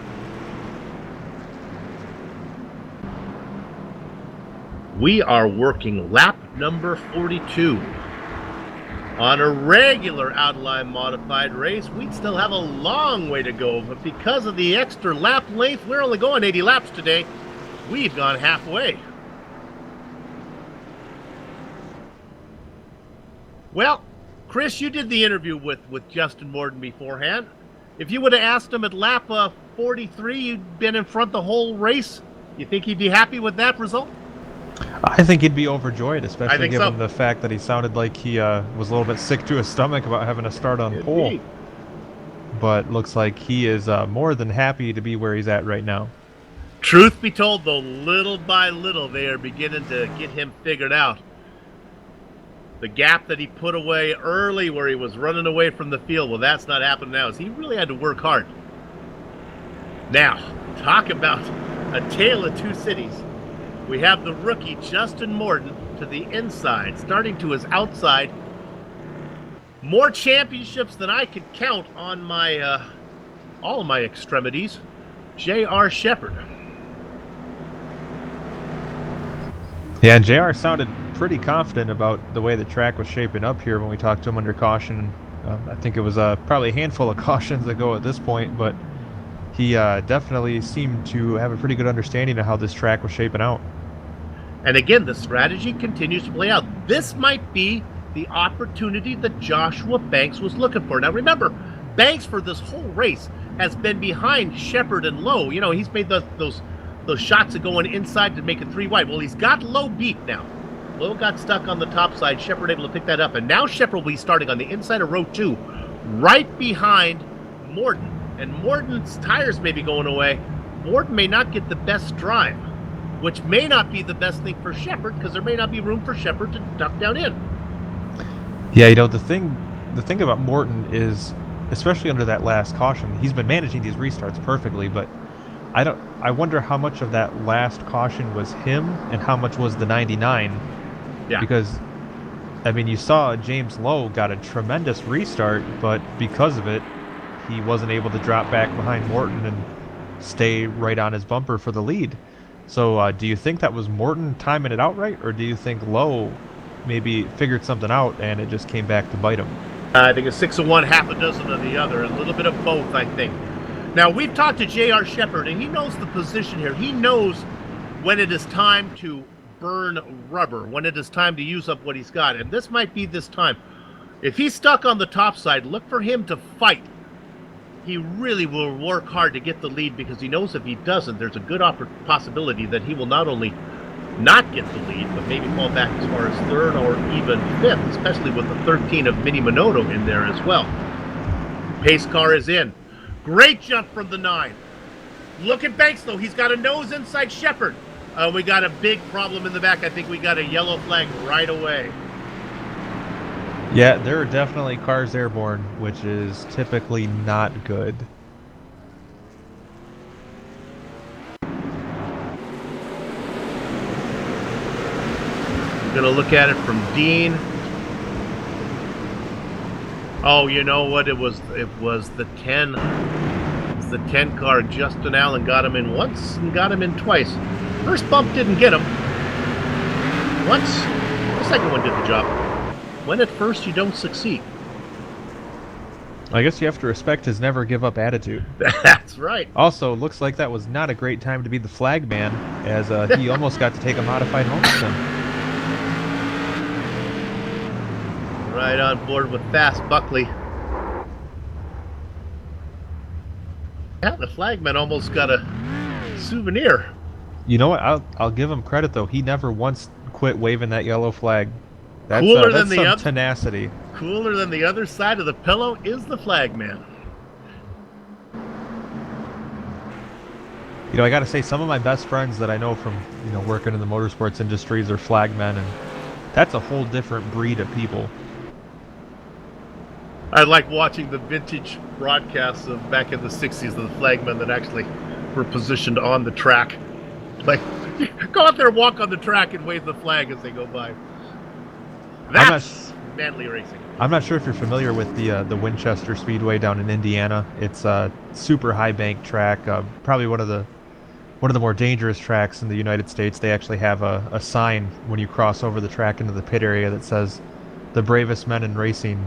We are working lap number 42. On a regular Outlaw Modified race, we'd still have a long way to go, but because of the extra lap length, we're only going 80 laps today. We've gone halfway. Well, Chris, you did the interview with Justin Morton beforehand. If you would have asked him at lap 43, you'd been in front the whole race, you think he'd be happy with that result? I think he'd be overjoyed, especially think given so. the fact that he sounded like he was a little bit sick to his stomach about having to start on pole. Indeed. But looks like he is more than happy to be where he's at right now. Truth be told, though, little by little, they are beginning to get him figured out. The gap that he put away early where he was running away from the field, well, that's not happening now. He really had to work hard. Now, talk about a tale of two cities. We have the rookie Justin Morton to the inside, starting to his outside. More championships than I could count on my all of my extremities. J.R. Shepard. Yeah, and JR sounded pretty confident about the way the track was shaping up here when we talked to him under caution. I think it was probably a handful of cautions ago at this point, but he definitely seemed to have a pretty good understanding of how this track was shaping out. And again, the strategy continues to play out. This might be the opportunity that Joshua Banks was looking for. Now remember, Banks for this whole race has been behind Shepard and Lowe. You know, he's made those shots of going inside to make it 3 wide. Well, he's got Lowe beat now. Lowe got stuck on the top side. Shepard able to pick that up. And now Shepard will be starting on the inside of row 2, right behind Morton. And Morton's tires may be going away. Morton may not get the best drive, which may not be the best thing for Shepard, because there may not be room for Shepard to duck down in. Yeah, you know, the thing about Morton is, especially under that last caution, he's been managing these restarts perfectly, but I wonder how much of that last caution was him and how much was the 99. Yeah. Because, I mean, you saw James Lowe got a tremendous restart, but because of it, he wasn't able to drop back behind Morton and stay right on his bumper for the lead. So do you think that was Morton timing it out right, or do you think Lowe maybe figured something out and it just came back to bite him? I think a 6 of one, half a dozen of the other. A little bit of both, I think. Now, we've talked to J.R. Shepard, and he knows the position here. He knows when it is time to burn rubber, when it is time to use up what he's got. And this might be this time. If he's stuck on the top side, look for him to fight. He really will work hard to get the lead, because he knows if he doesn't, there's a good possibility that he will not only not get the lead, but maybe fall back as far as 3rd or even 5th, especially with the 13 of Mini Minotto in there as well. Pace car is in. Great jump from the 9. Look at Banks, though. He's got a nose inside Shepard. We got a big problem in the back. I think we got a yellow flag right away. Yeah, there are definitely cars airborne, which is typically not good. Gonna look at it from Dean. Oh, you know what? It was the 10. It's the 10 car. Justin Allen got him in once and got him in twice. First bump didn't get him. Once. The second one did the job. When at first you don't succeed. I guess you have to respect his never give up attitude. That's right. Also, looks like that was not a great time to be the flag man, as he almost got to take a modified homestead. Right on board with Fast Buckley. Yeah, the flagman almost got a souvenir. You know what? I'll give him credit, though. He never once quit waving that yellow flag. That's, Cooler that's than some the other tenacity. Cooler than the other side of the pillow is the flagman. You know, I got to say, some of my best friends that I know from, you know, working in the motorsports industries are flagmen, and that's a whole different breed of people. I like watching the vintage broadcasts of back in the 60s of the flagmen that actually were positioned on the track. Like, go out there and walk on the track and wave the flag as they go by. That's manly racing. I'm not sure if you're familiar with the Winchester Speedway down in Indiana. It's a super high bank track, probably one of the more dangerous tracks in the United States. They actually have a sign when you cross over the track into the pit area that says, "The bravest men in racing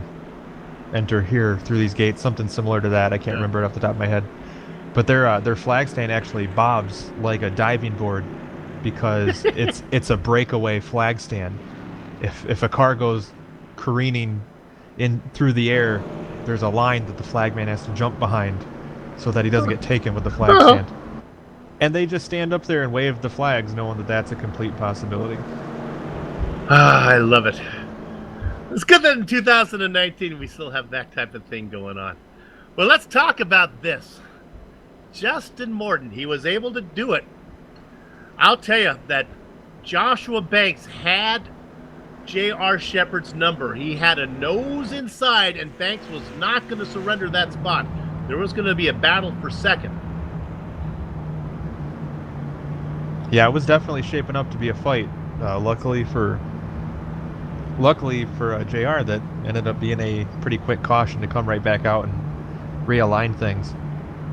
enter here through these gates," something similar to that. I can't remember it off the top of my head. But their flag stand actually bobs like a diving board, because it's a breakaway flag stand. If a car goes careening in through the air, there's a line that the flagman has to jump behind so that he doesn't get taken with the flag stand. And they just stand up there and wave the flags, knowing that that's a complete possibility. Ah, I love it. It's good that in 2019 we still have that type of thing going on. Well, let's talk about this. Justin Morton, he was able to do it. I'll tell you that Joshua Banks had J.R. Shepard's number. He had a nose inside, and Banks was not going to surrender that spot. There was going to be a battle for second. Yeah, it was definitely shaping up to be a fight. Luckily for JR, that ended up being a pretty quick caution to come right back out and realign things.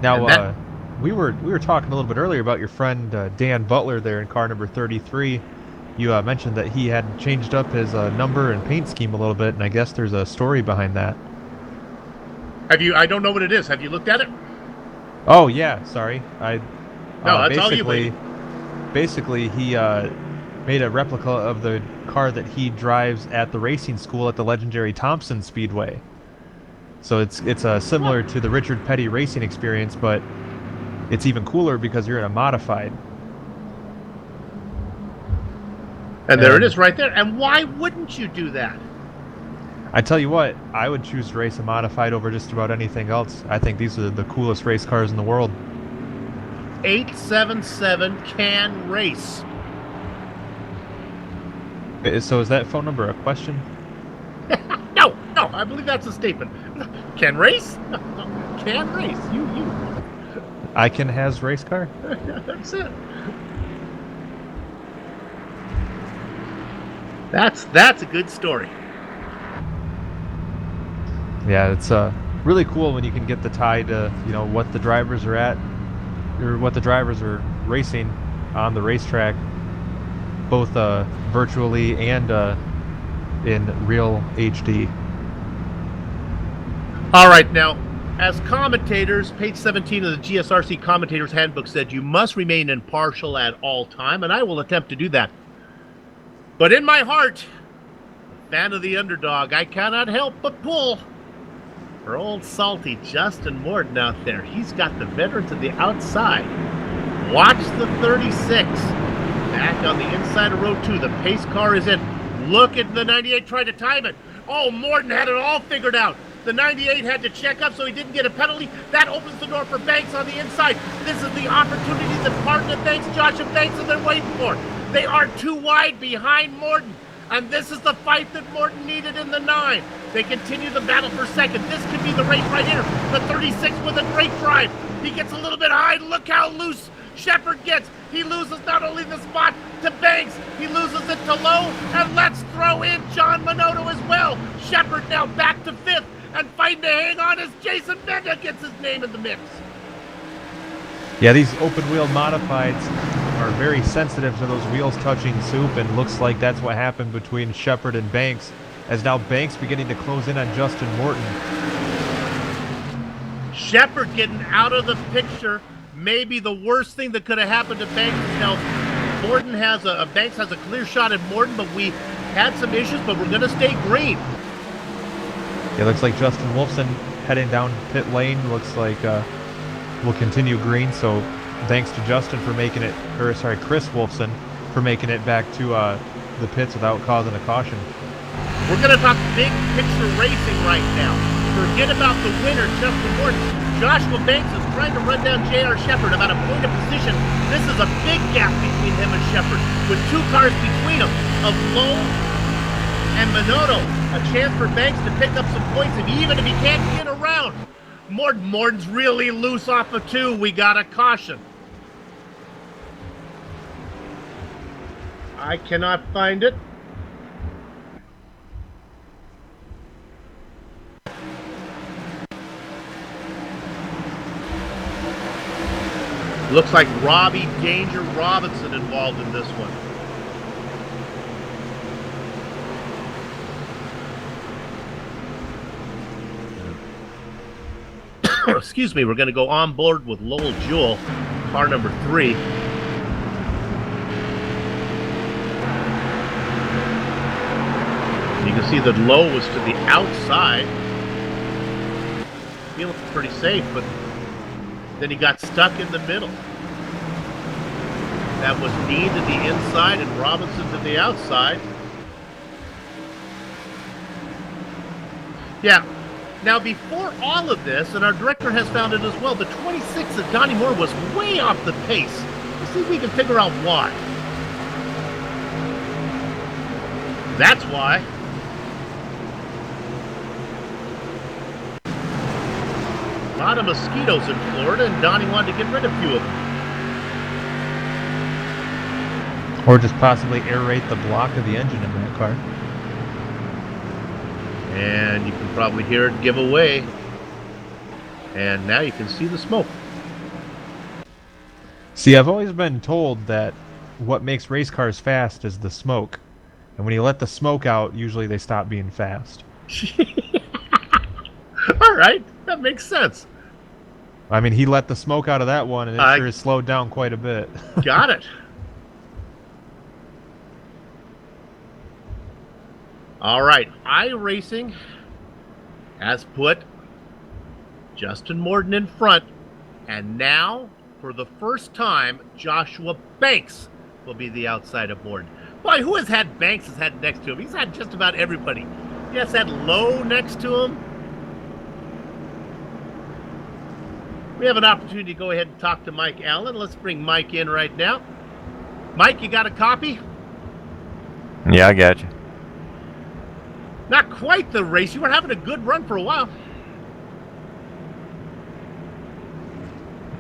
Now, we were talking a little bit earlier about your friend Dan Butler there in car number 33. You mentioned that he had changed up his number and paint scheme a little bit, and I guess there's a story behind that. Have you? I don't know what it is. Have you looked at it? Oh yeah, sorry. No, that's all you. Basically, he made a replica of the car that he drives at the racing school at the legendary Thompson Speedway. So it's similar to the Richard Petty racing experience, but it's even cooler because you're in a modified. And there it is right there. And why wouldn't you do that? I tell you what, I would choose to race a modified over just about anything else. I think these are the coolest race cars in the world. 877 can race. So is that phone number a question? No, I believe that's a statement. Can race? Can race. You. I can has race car? That's it. That's a good story. Yeah, it's really cool when you can get the tie to, what the drivers are at, or what the drivers are racing on the racetrack, both virtually and in real HD. All right, now, as commentators, page 17 of the GSRC Commentator's Handbook said you must remain impartial at all time, and I will attempt to do that. But in my heart, a fan of the underdog, I cannot help but pull for old salty Justin Morton out there. He's got the veteran to the outside. Watch the 36. Back on the inside of row 2. The pace car is in. Look at the 98 trying to time it. Oh, Morton had it all figured out. The 98 had to check up so he didn't get a penalty. That opens the door for Banks on the inside. This is the opportunity that Martin and Banks, Josh and Banks, and they're waiting for. They are too wide behind Morton. And this is the fight that Morton needed in the 9. They continue the battle for second. This could be the race right here. The 36 with a great drive. He gets a little bit high. Look how loose Shepard gets. He loses not only the spot to Banks, he loses it to Lowe. And let's throw in John Minotto as well. Shepard now back to 5th and fighting to hang on as Jason Benda gets his name in the mix. Yeah, these open-wheel modifieds are very sensitive to those wheels touching soup, and looks like that's what happened between Shepard and Banks, as now Banks beginning to close in on Justin Morton. Shepard getting out of the picture, maybe the worst thing that could have happened to Banks. Now, Morton has Banks has a clear shot at Morton, but we had some issues, but we're going to stay green. It looks like Justin Wolfson heading down pit lane. Looks like we'll continue green, so thanks to Justin for making it, Chris Wolfson for making it back to the pits without causing a caution. We're going to talk big picture racing right now. Forget about the winner, Justin Morton. Joshua Banks is trying to run down J.R. Shepard about a point of position. This is a big gap between him and Shepard, with 2 cars between them of Lowe and Minotto. A chance for Banks to pick up some points, even if he can't get around. Morton's really loose off of 2. We got a caution. I cannot find it. Looks like Robbie Danger Robinson involved in this one. Excuse me, we're going to go on board with Lowell Jewell, car number 3. You can see that Lowe was to the outside. Feeling pretty safe, but then he got stuck in the middle. That was Dean to the inside and Robinson to the outside. Yeah. Now, before all of this, and our director has found it as well, the 26 of Donnie Moore was way off the pace. Let's see if we can figure out why. That's why. A lot of mosquitoes in Florida, and Donnie wanted to get rid of a few of them. Or just possibly aerate the block of the engine in that car. And you can probably hear it give away. And now you can see the smoke. See, I've always been told that what makes race cars fast is the smoke. And when you let the smoke out, usually they stop being fast. All right, that makes sense. I mean, he let the smoke out of that one, and it sure has slowed down quite a bit. Got it. All right, iRacing has put Justin Morton in front, and now, for the first time, Joshua Banks will be the outside of Morton. Boy, who has had Banks has had next to him? He's had just about everybody. He has had Lowe next to him. We have an opportunity to go ahead and talk to Mike Allen. Let's bring Mike in right now. Mike, you got a copy? Yeah, I got you. Not quite the race. You were having a good run for a while.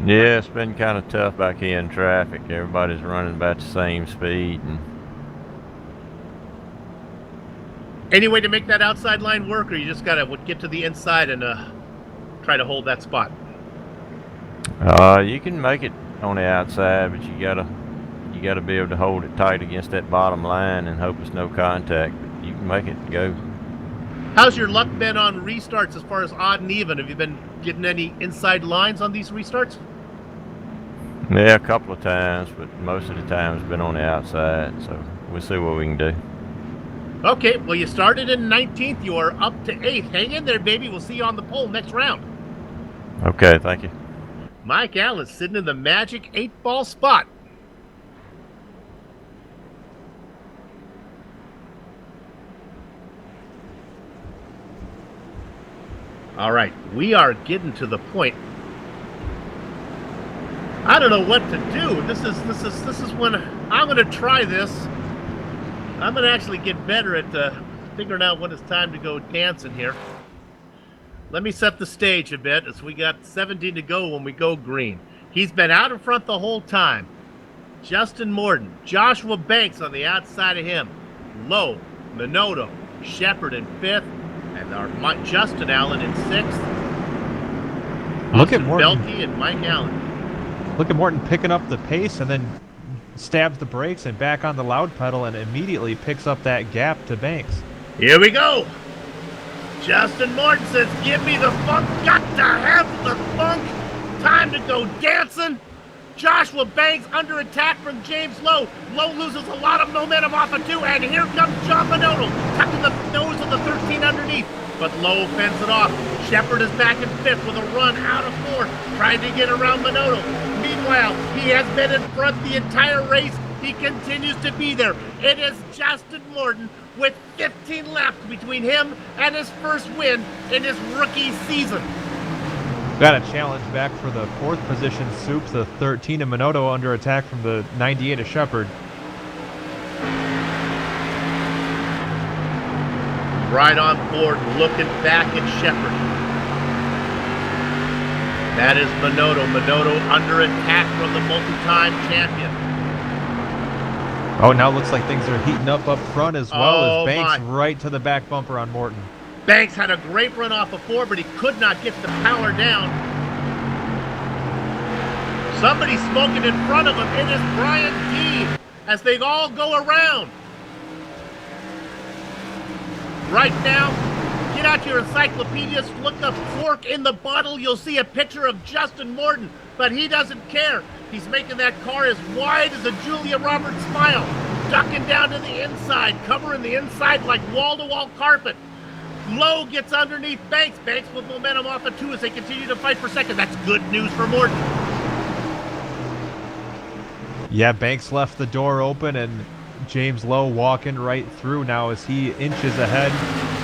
Yeah, it's been kind of tough back here in traffic. Everybody's running about the same speed. And any way to make that outside line work, or you just got to get to the inside and try to hold that spot? You can make it on the outside, but you gotta be able to hold it tight against that bottom line and hope it's no contact. But you can make it go. How's your luck been on restarts as far as odd and even? Have you been getting any inside lines on these restarts? Yeah, a couple of times, but most of the time it's been on the outside, so we'll see what we can do. Okay, well, you started in 19th. You are up to 8th. Hang in there, baby. We'll see you on the pole next round. Okay, thank you. Mike Allen sitting in the magic 8-ball spot. All right, we are getting to the point. I don't know what to do. This is when I'm going to try this. I'm going to actually get better at figuring out when it's time to go dancing here. Let me set the stage a bit, as we got 17 to go when we go green. He's been out in front the whole time. Justin Morton, Joshua Banks on the outside of him. Lowe, Minotto, Shepard in 5th. And our Justin Allen in 6th. Look at Morton. Belkey and Mike Allen. Look at Morton picking up the pace and then stabs the brakes and back on the loud pedal and immediately picks up that gap to Banks. Here we go. Justin Morton says, give me the funk. Got to have the funk. Time to go dancing. Joshua Banks under attack from James Lowe. Lowe loses a lot of momentum off of 2, and here comes John Minotto, tucking the nose of the 13 underneath. But Lowe fends it off. Shepard is back in 5th with a run out of 4, trying to get around Minotto. Meanwhile, he has been in front the entire race. He continues to be there. It is Justin Morton with 15 left between him and his first win in his rookie season. Got a challenge back for the 4th position. Soups the 13 of Minotto under attack from the 98 of Shepard. Right on board, looking back at Shepard. That is Minotto. Minotto under attack from the multi-time champion. Oh, now it looks like things are heating up front as well as Banks my. right to the back bumper on Morton. Banks had a great run off of 4, but he could not get the power down. Somebody's smoking in front of him. It is Brian Dean as they all go around. Right now, get out your encyclopedias, look up Fork in the Bottle. You'll see a picture of Justin Morton, but he doesn't care. He's making that car as wide as a Julia Roberts smile. ducking down to the inside, covering the inside like wall-to-wall carpet. Lowe gets underneath Banks. Banks with momentum off of 2 as they continue to fight for second. That's good news for Morton. Yeah, Banks left the door open, and James Lowe walking right through now as he inches ahead.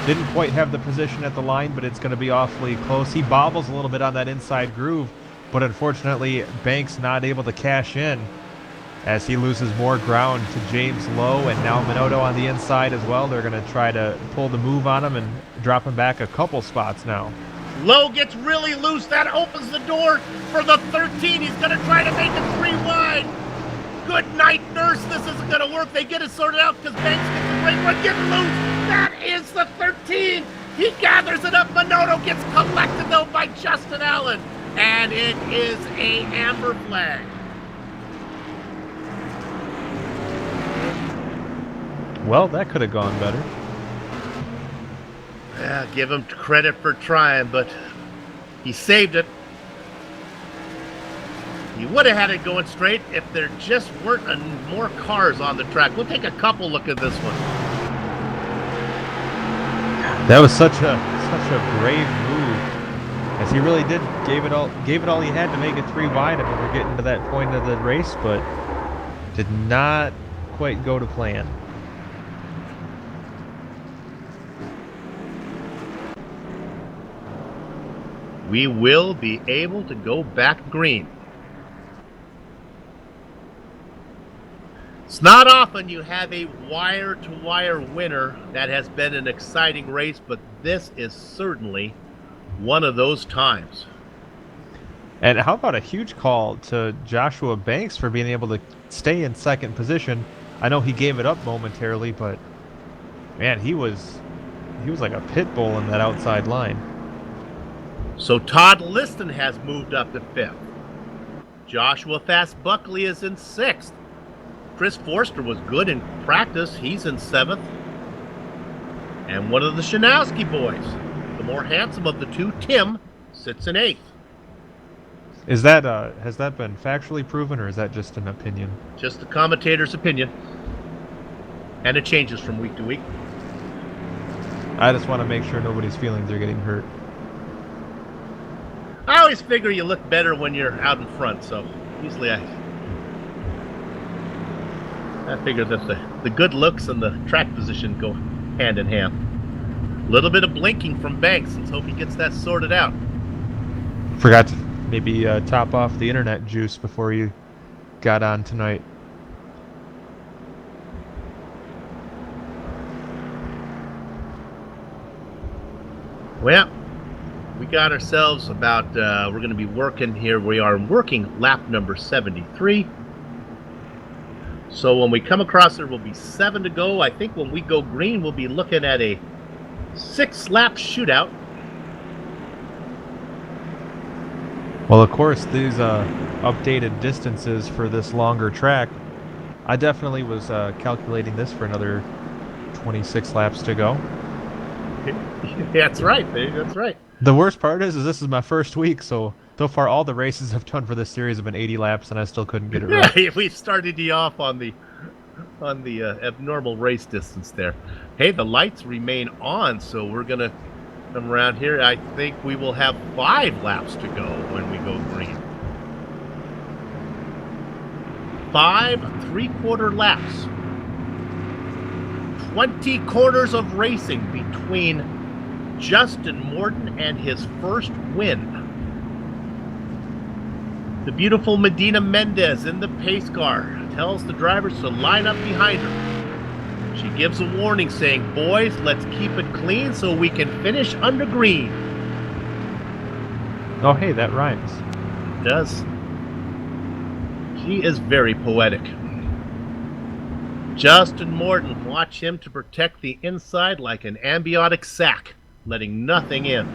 Didn't quite have the position at the line, but it's going to be awfully close. He bobbles a little bit on that inside groove, but unfortunately, Banks not able to cash in as he loses more ground to James Lowe, and now Minotto on the inside as well. They're going to try to pull the move on him and drop him back a couple spots now. Lowe gets really loose. That opens the door for the 13. He's going to try to make it 3 wide. Good night, Nurse. This isn't going to work. They get it sorted out because Banks gets a great run. Get loose. That is the 13. He gathers it up. Minotto gets collected, though, by Justin Allen. And it is a amber flag. Well, that could have gone better. Yeah, give him credit for trying, but he saved it. He would have had it going straight if there just weren't more cars on the track. We'll take a couple look at this one. That was such a brave move, as he really gave it all he had to make it 3 wide. I mean, we're getting to that point of the race, but did not quite go to plan. We will be able to go back green. It's not often you have a wire-to-wire winner that has been an exciting race, but this is certainly one of those times. And how about a huge call to Joshua Banks for being able to stay in second position? I know he gave it up momentarily, but man, he was like a pit bull in that outside line. So Todd Liston has moved up to 5th. Joshua Fast Buckley is in 6th. Chris Forster was good in practice. He's in 7th. And one of the Shanowski boys, the more handsome of the two, Tim, sits in 8th. Is that has that been factually proven, or is that just an opinion? Just the commentator's opinion. And it changes from week to week. I just want to make sure nobody's feelings are getting hurt. I always figure you look better when you're out in front, so usually I figure that the good looks and the track position go hand in hand. A little bit of blinking from Banks. Let's hope he gets that sorted out. Forgot to maybe top off the internet juice before you got on tonight. Well, we got ourselves about, we're going to be working here. We are working lap number 73. So when we come across there, will be 7 to go. I think when we go green, we'll be looking at a 6-lap shootout. Well, of course, these updated distances for this longer track, I definitely was calculating this for another 26 laps to go. That's right, baby. That's right. The worst part is this is my first week, so far all the races I've done for this series have been 80 laps, and I still couldn't get it right. Yeah, we started you off on the abnormal race distance there. Hey, the lights remain on, so we're gonna come around here. I think we will have 5 laps to go when we go green. 5 3/4 laps. 20 corners of racing between Justin Morton and his first win. The beautiful Medina Mendez in the pace car tells the drivers to line up behind her. She gives a warning saying, "Boys, let's keep it clean so we can finish under green." Oh, hey, that rhymes. It does. She is very poetic. Justin Morton, watch him to protect the inside like an ambiotic sac, letting nothing in.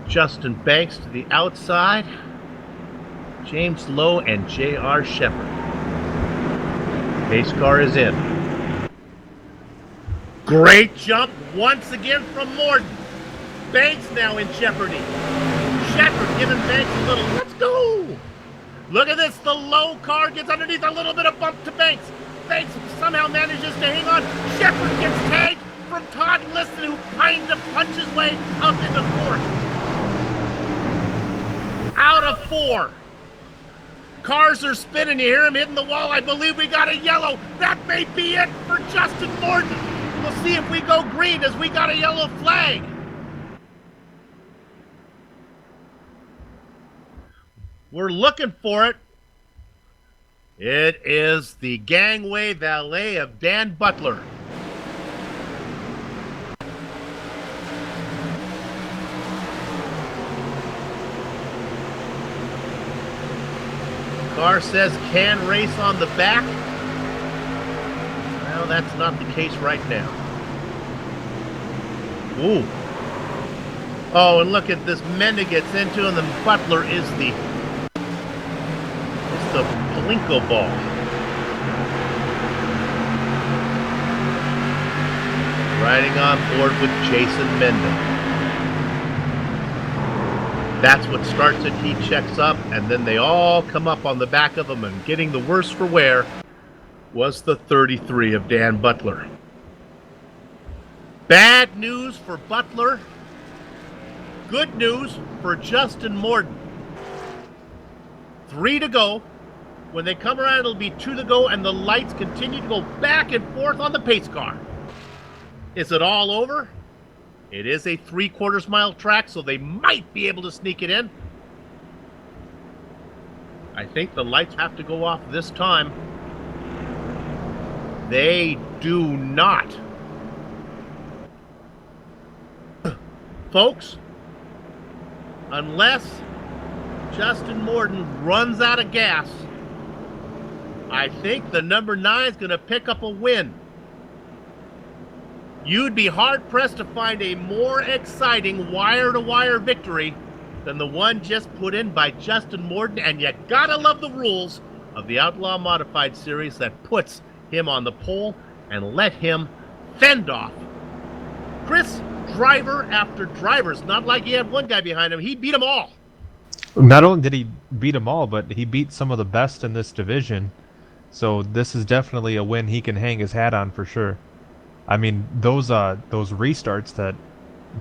Justin Banks to the outside. James Lowe and J.R. Shepard. Pace car is in. Great jump once again from Morton. Banks now in jeopardy. Shepard giving Banks a little, let's go. Look at this. The low car gets underneath a little bit of bump to Banks. Banks somehow manages to hang on. Shepard gets tagged from Todd Liston, who kind of punches his way up into fourth. Out of 4. Cars are spinning. You hear him hitting the wall. I believe we got a yellow. That may be it for Justin Morton. We'll see if we go green as we got a yellow flag. We're looking for it. It is the gangway valet of Dan Butler. Car says can race on the back. Well, that's not the case right now. Ooh. Oh, and look at this. Menda gets into, and then Butler is the Palinko ball. Riding on board with Jason Menda. That's what starts it. He checks up, and then they all come up on the back of him, and getting the worst for wear was the 33 of Dan Butler. Bad news for Butler. Good news for Justin Morton. 3 to go. When they come around, it'll be 2 to go, and the lights continue to go back and forth on the pace car. Is it all over? It is a 3/4 mile track, so they might be able to sneak it in. I think the lights have to go off this time. They do not. Folks, unless Justin Morton runs out of gas, I think the number 9 is going to pick up a win. You'd be hard-pressed to find a more exciting wire-to-wire victory than the one just put in by Justin Morton, and you gotta love the rules of the Outlaw Modified Series that puts him on the pole and let him fend off Chris driver after driver. It's not like he had one guy behind him. He beat them all. Not only did he beat them all, but he beat some of the best in this division. So this is definitely a win he can hang his hat on for sure. I mean, those restarts that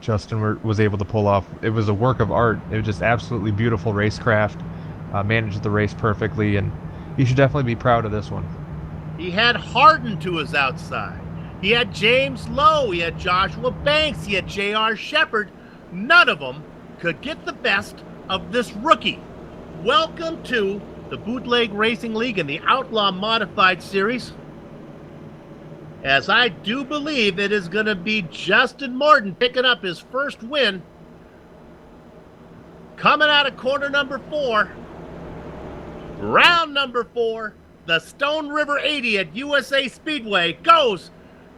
Justin was able to pull off, it was a work of art. It was just absolutely beautiful racecraft. Managed the race perfectly, and he should definitely be proud of this one. He had Harden to his outside. He had James Lowe. He had Joshua Banks. He had J.R. Shepard. None of them could get the best of this rookie. Welcome to the Bootleg Racing League and the Outlaw Modified Series. As I do believe it is going to be Justin Morton picking up his first win. Coming out of corner number 4. Round number 4. The Stone River 80 at USA Speedway goes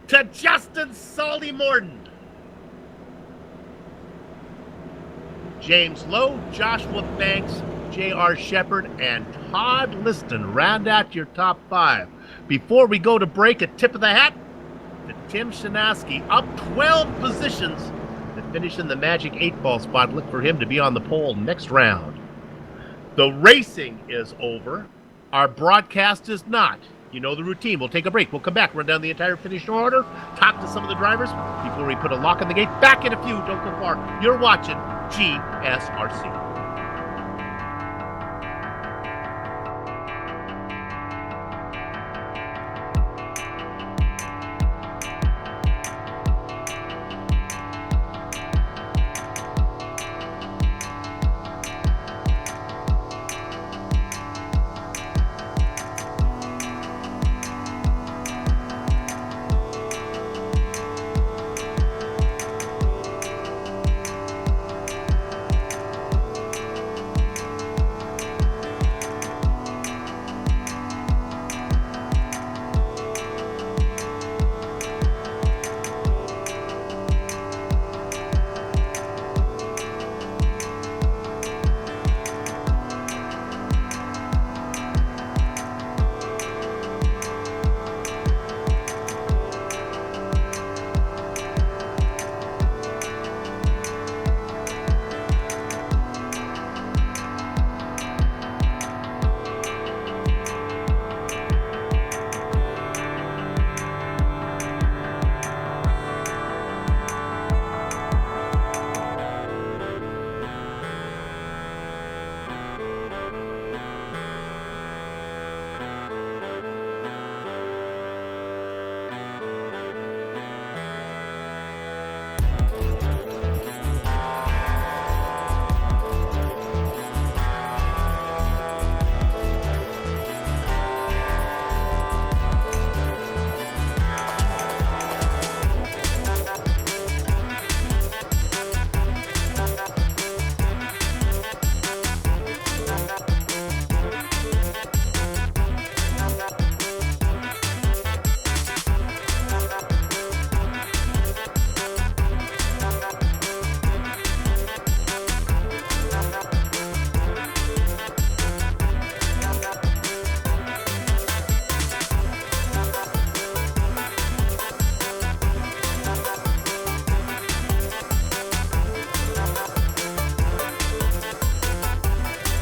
to Justin Salty Morton. James Lowe, Joshua Banks, J.R. Shepard, and Todd Liston round out your top 5. Before we go to break, a tip of the hat to Tim Shinowski, up 12 positions to finish in the magic 8-ball spot. Look for him to be on the pole next round. The racing is over. Our broadcast is not. You know the routine. We'll take a break. We'll come back, run down the entire finish order, talk to some of the drivers before we put a lock on the gate. Back in a few. Don't go far. You're watching GSRC.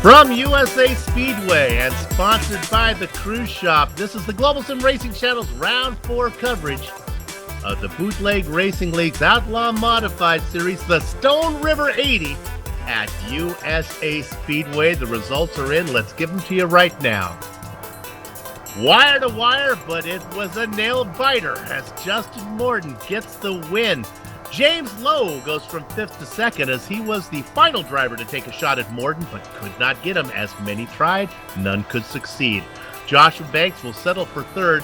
From USA Speedway and sponsored by the Cruise Shop, this is the Global Sim Racing Channel's Round 4 coverage of the Bootleg Racing League's Outlaw Modified Series, the Stone River 80 at USA Speedway. The results are in. Let's give them to you right now. Wire to wire, but it was a nail-biter as Justin Morton gets the win. James Lowe goes from 5th to 2nd as he was the final driver to take a shot at Morton, but could not get him as many tried. None could succeed. Joshua Banks will settle for 3rd.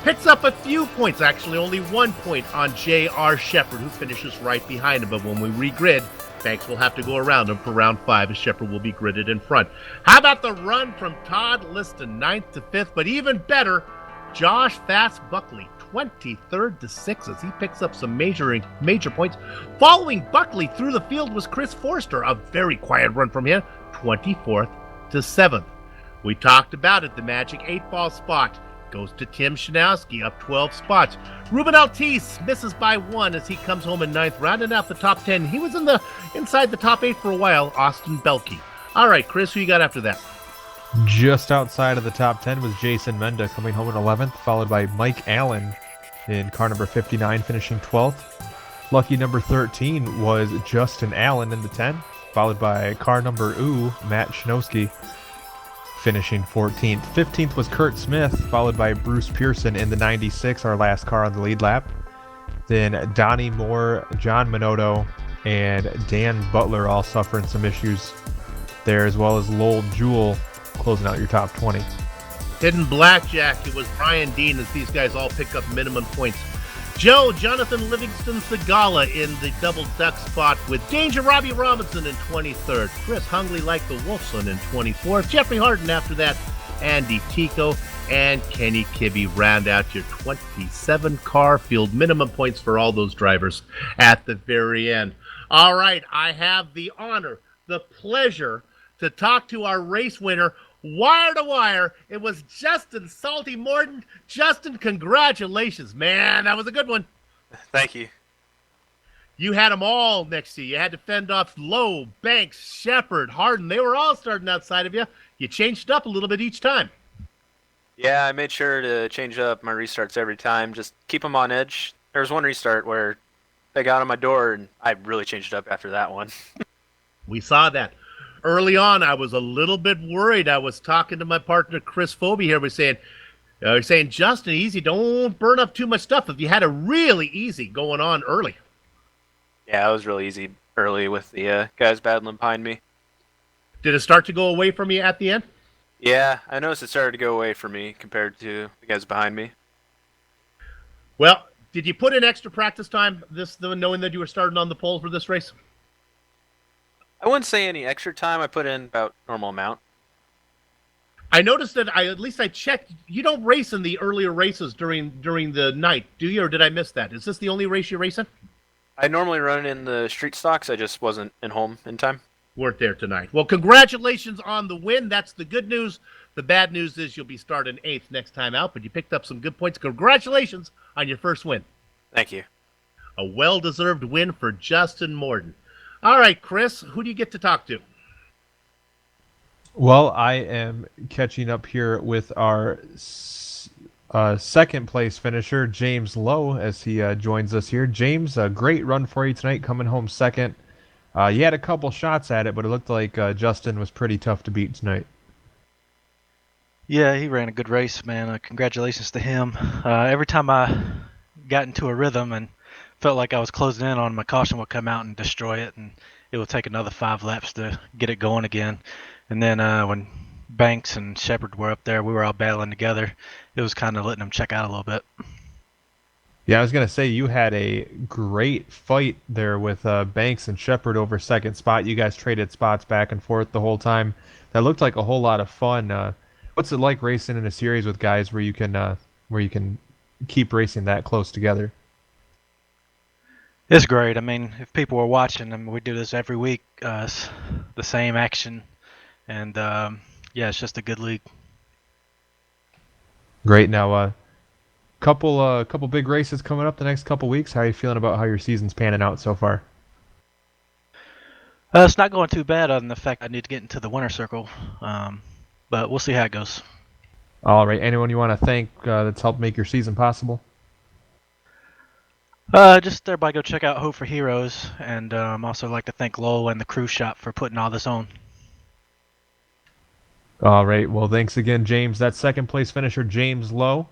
Picks up a few points, actually only 1 point on J.R. Shepard, who finishes right behind him. But when we regrid, Banks will have to go around him for round 5 as Shepard will be gridded in front. How about the run from Todd Liston, 9th to 5th? But even better, Josh Fast Buckley, 23rd to 6th as he picks up some major points. Following Buckley through the field was Chris Forster, a very quiet run from him, 24th to 7th. We talked about it, the magic 8-ball spot goes to Tim Shanowski, up 12 spots. Ruben Altice misses by 1 as he comes home in 9th, rounding out the top 10. He was inside the top 8 for a while, Austin Belkey. All right, Chris, who you got after that? Just outside of the top 10 was Jason Menda coming home in 11th, followed by Mike Allen in car number 59, finishing 12th. Lucky number 13 was Justin Allen in the 10, followed by car number Matt Schnowski, finishing 14th. 15th was Kurt Smith, followed by Bruce Pearson in the 96, our last car on the lead lap. Then Donnie Moore, John Minotto, and Dan Butler all suffering some issues there, as well as Lowell Jewell closing out your top 20. Hidden Blackjack, it was Brian Dean as these guys all pick up minimum points. Jonathan Livingston Segala in the double duck spot with Danger Robbie Robinson in 23rd. Chris Hungley like the Wolfson in 24th. Jeffrey Harden after that. Andy Tico and Kenny Kibbe round out your 27 car field. Minimum points for all those drivers at the very end. All right, I have the honor, the pleasure to talk to our race winner, wire to wire. It was Justin Salty Morton. Justin, congratulations, man. That was a good one. Thank you. You had them all next to you. You had to fend off Lowe, Banks, Shepard, Harden. They were all starting outside of you. You changed up a little bit each time. Yeah, I made sure to change up my restarts every time. Just keep them on edge. There was one restart where they got on my door, and I really changed it up after that one. We saw that. Early on, I was a little bit worried. I was talking to my partner, Chris Phobie here. We're saying, Justin, easy, don't burn up too much stuff. If you had a really easy going on early. Yeah, it was really easy early with the guys battling behind me. Did it start to go away from you at the end? Yeah, I noticed it started to go away from me compared to the guys behind me. Well, did you put in extra practice time, knowing that you were starting on the pole for this race? I wouldn't say any extra time. I put in about normal amount. I noticed that at least I checked. You don't race in the earlier races during the night, do you? Or did I miss that? Is this the only race you race in? I normally run in the street stocks. I just wasn't in home in time. Weren't there tonight. Well, congratulations on the win. That's the good news. The bad news is you'll be starting 8th next time out, but you picked up some good points. Congratulations on your first win. Thank you. A well-deserved win for Justin Morton. All right, Chris, who do you get to talk to? Well, I am catching up here with our second place finisher, James Lowe, as he joins us here. James, a great run for you tonight, coming home second. You had a couple shots at it, but it looked like Justin was pretty tough to beat tonight. Yeah, he ran a good race, man. Congratulations to him. Every time I got into a rhythm and felt like I was closing in on, my caution would come out and destroy it, and it would take another 5 laps to get it going again. And then when Banks and Shepard were up there, we were all battling together. It was kind of letting them check out a little bit. Yeah, I was going to say, you had a great fight there with Banks and Shepard over second spot. You guys traded spots back and forth the whole time. That looked like a whole lot of fun. What's it like racing in a series with guys where you can keep racing that close together? It's great. I mean, if people were watching, I mean, we do this every week, the same action, and yeah, it's just a good league. Great. Now, couple big races coming up the next couple weeks. How are you feeling about how your season's panning out so far? It's not going too bad other than the fact I need to get into the winner circle, but we'll see how it goes. All right. Anyone you want to thank that's helped make your season possible? Just everybody go check out Hope for Heroes, and also like to thank Lowell and the Cruise Shop for putting all this on. All right. Well, thanks again, James. That's second place finisher James Lowe,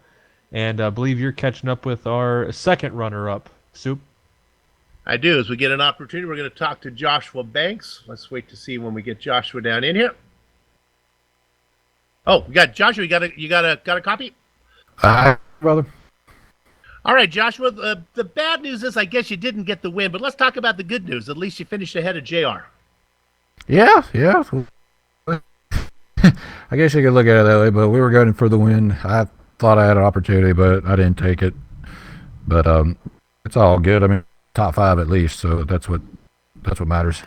and I believe you're catching up with our second runner-up, Soup. I do. As we get an opportunity, we're going to talk to Joshua Banks. Let's wait to see when we get Joshua down in here. Oh, we got Joshua. You got a copy? Brother. All right, Joshua. The bad news is, I guess you didn't get the win, but let's talk about the good news. At least you finished ahead of JR. Yeah. I guess you could look at it that way, but we were going for the win. I thought I had an opportunity, but I didn't take it. But it's all good. I mean, top 5 at least, so that's what matters.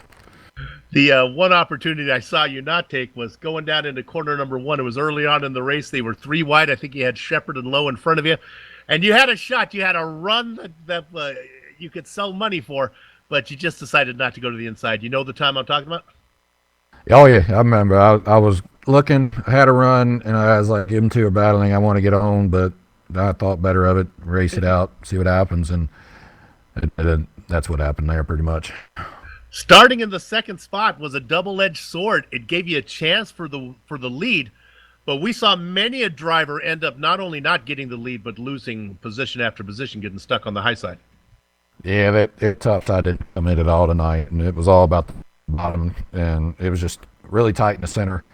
The one opportunity I saw you not take was going down into corner number 1. It was early on in the race. They were 3 wide. I think you had Shepard and Lowe in front of you. And you had a shot. You had a run that you could sell money for, but you just decided not to go to the inside. You know the time I'm talking about? Oh, yeah, I remember. I was looking, I had a run, and I was like, them two are battling. I want to get on, but I thought better of it, race it out, see what happens, and that's what happened there pretty much. Starting in the second spot was a double-edged sword. It gave you a chance for the lead, but we saw many a driver end up not only not getting the lead, but losing position after position, getting stuck on the high side. Yeah, that top side didn't come in at all tonight, and it was all about the bottom, and it was just really tight in the center,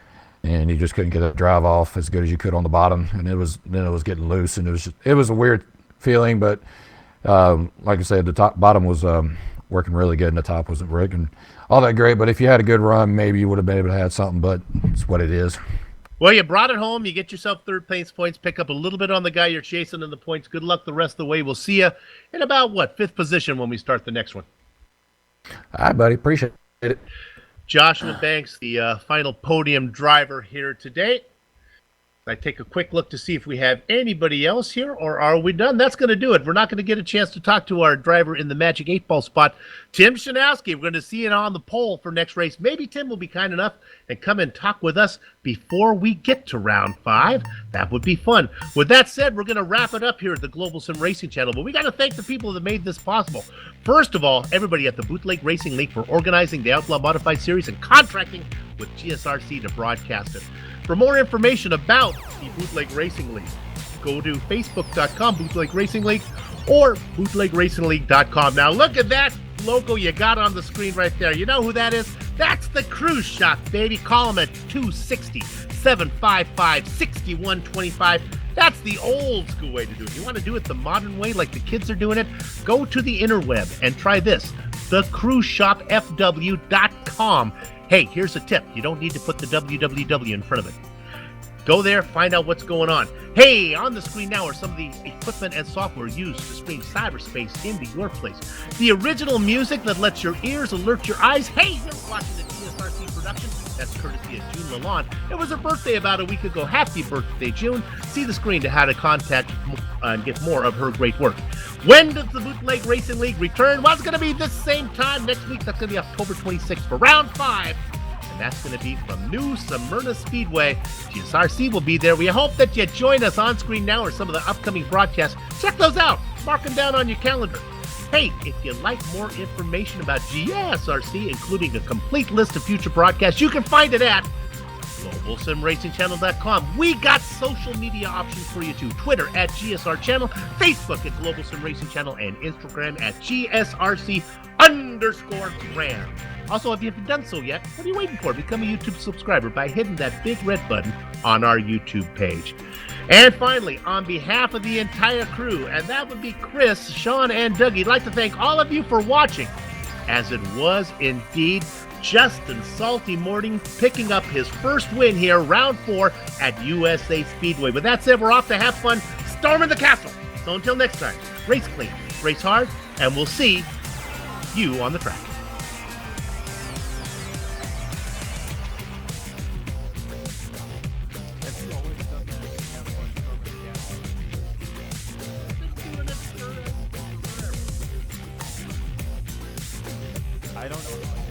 and you just couldn't get a drive off as good as you could on the bottom, and it was getting loose, and it was a weird feeling, but like I said, the bottom was working really good, and the top wasn't working all that great. But if you had a good run, maybe you would have been able to have something, but it's what it is. Well, you brought it home. You get yourself third place points, pick up a little bit on the guy you're chasing in the points. Good luck the rest of the way. We'll see you in about, 5th position when we start the next one. All right, buddy. Appreciate it. Joshua Banks, the final podium driver here today. I take a quick look to see if we have anybody else here, or are we done? That's going to do it. We're not going to get a chance to talk to our driver in the Magic 8-ball spot, Tim Shanowski. We're going to see it on the pole for next race. Maybe Tim will be kind enough and come and talk with us before we get to round 5. That would be fun. With that said, we're going to wrap it up here at the Global Sim Racing Channel, but we got to thank the people that made this possible. First of all, everybody at the Bootleg Racing League for organizing the Outlaw Modified Series and contracting with GSRC to broadcast it. For more information about the Bootleg Racing League, go to facebook.com, Bootleg Racing League, or bootlegracingleague.com. Now look at that logo you got on the screen right there. You know who that is? That's the Cruise Shop, baby. Call them at 260-755-6125. That's the old school way to do it. You want to do it the modern way like the kids are doing it? Go to the interweb and try this, thecruiseshopfw.com. Hey, here's a tip. You don't need to put the www in front of it. Go there, find out what's going on. Hey, on the screen now are some of the equipment and software used to stream cyberspace into your place. The original music that lets your ears alert your eyes. Hey, you're watching the GSRC production. That's courtesy of June Lalonde. It was her birthday about a week ago. Happy birthday, June. See the screen to how to contact and get more of her great work. When does the Bootleg Racing League return? Well, it's going to be this same time next week. That's going to be October 26th for round 5. And that's going to be from New Smyrna Speedway. GSRC will be there. We hope that you join us on screen now or some of the upcoming broadcasts. Check those out. Mark them down on your calendar. Hey, if you'd like more information about GSRC, including a complete list of future broadcasts, you can find it at GlobalSimRacingChannel.com. We got social media options for you too. Twitter at GSR Channel, Facebook at Global Sim Racing Channel, and Instagram at GSRC_brand. Also, if you haven't done so yet, what are you waiting for? Become a YouTube subscriber by hitting that big red button on our YouTube page. And finally, on behalf of the entire crew, and that would be Chris, Sean, and Dougie, I'd like to thank all of you for watching, as it was indeed Justin Salty Morning picking up his first win here, round 4 at USA Speedway. With that said, we're off to have fun storming the castle. So until next time, race clean, race hard, and we'll see you on the track. I don't know.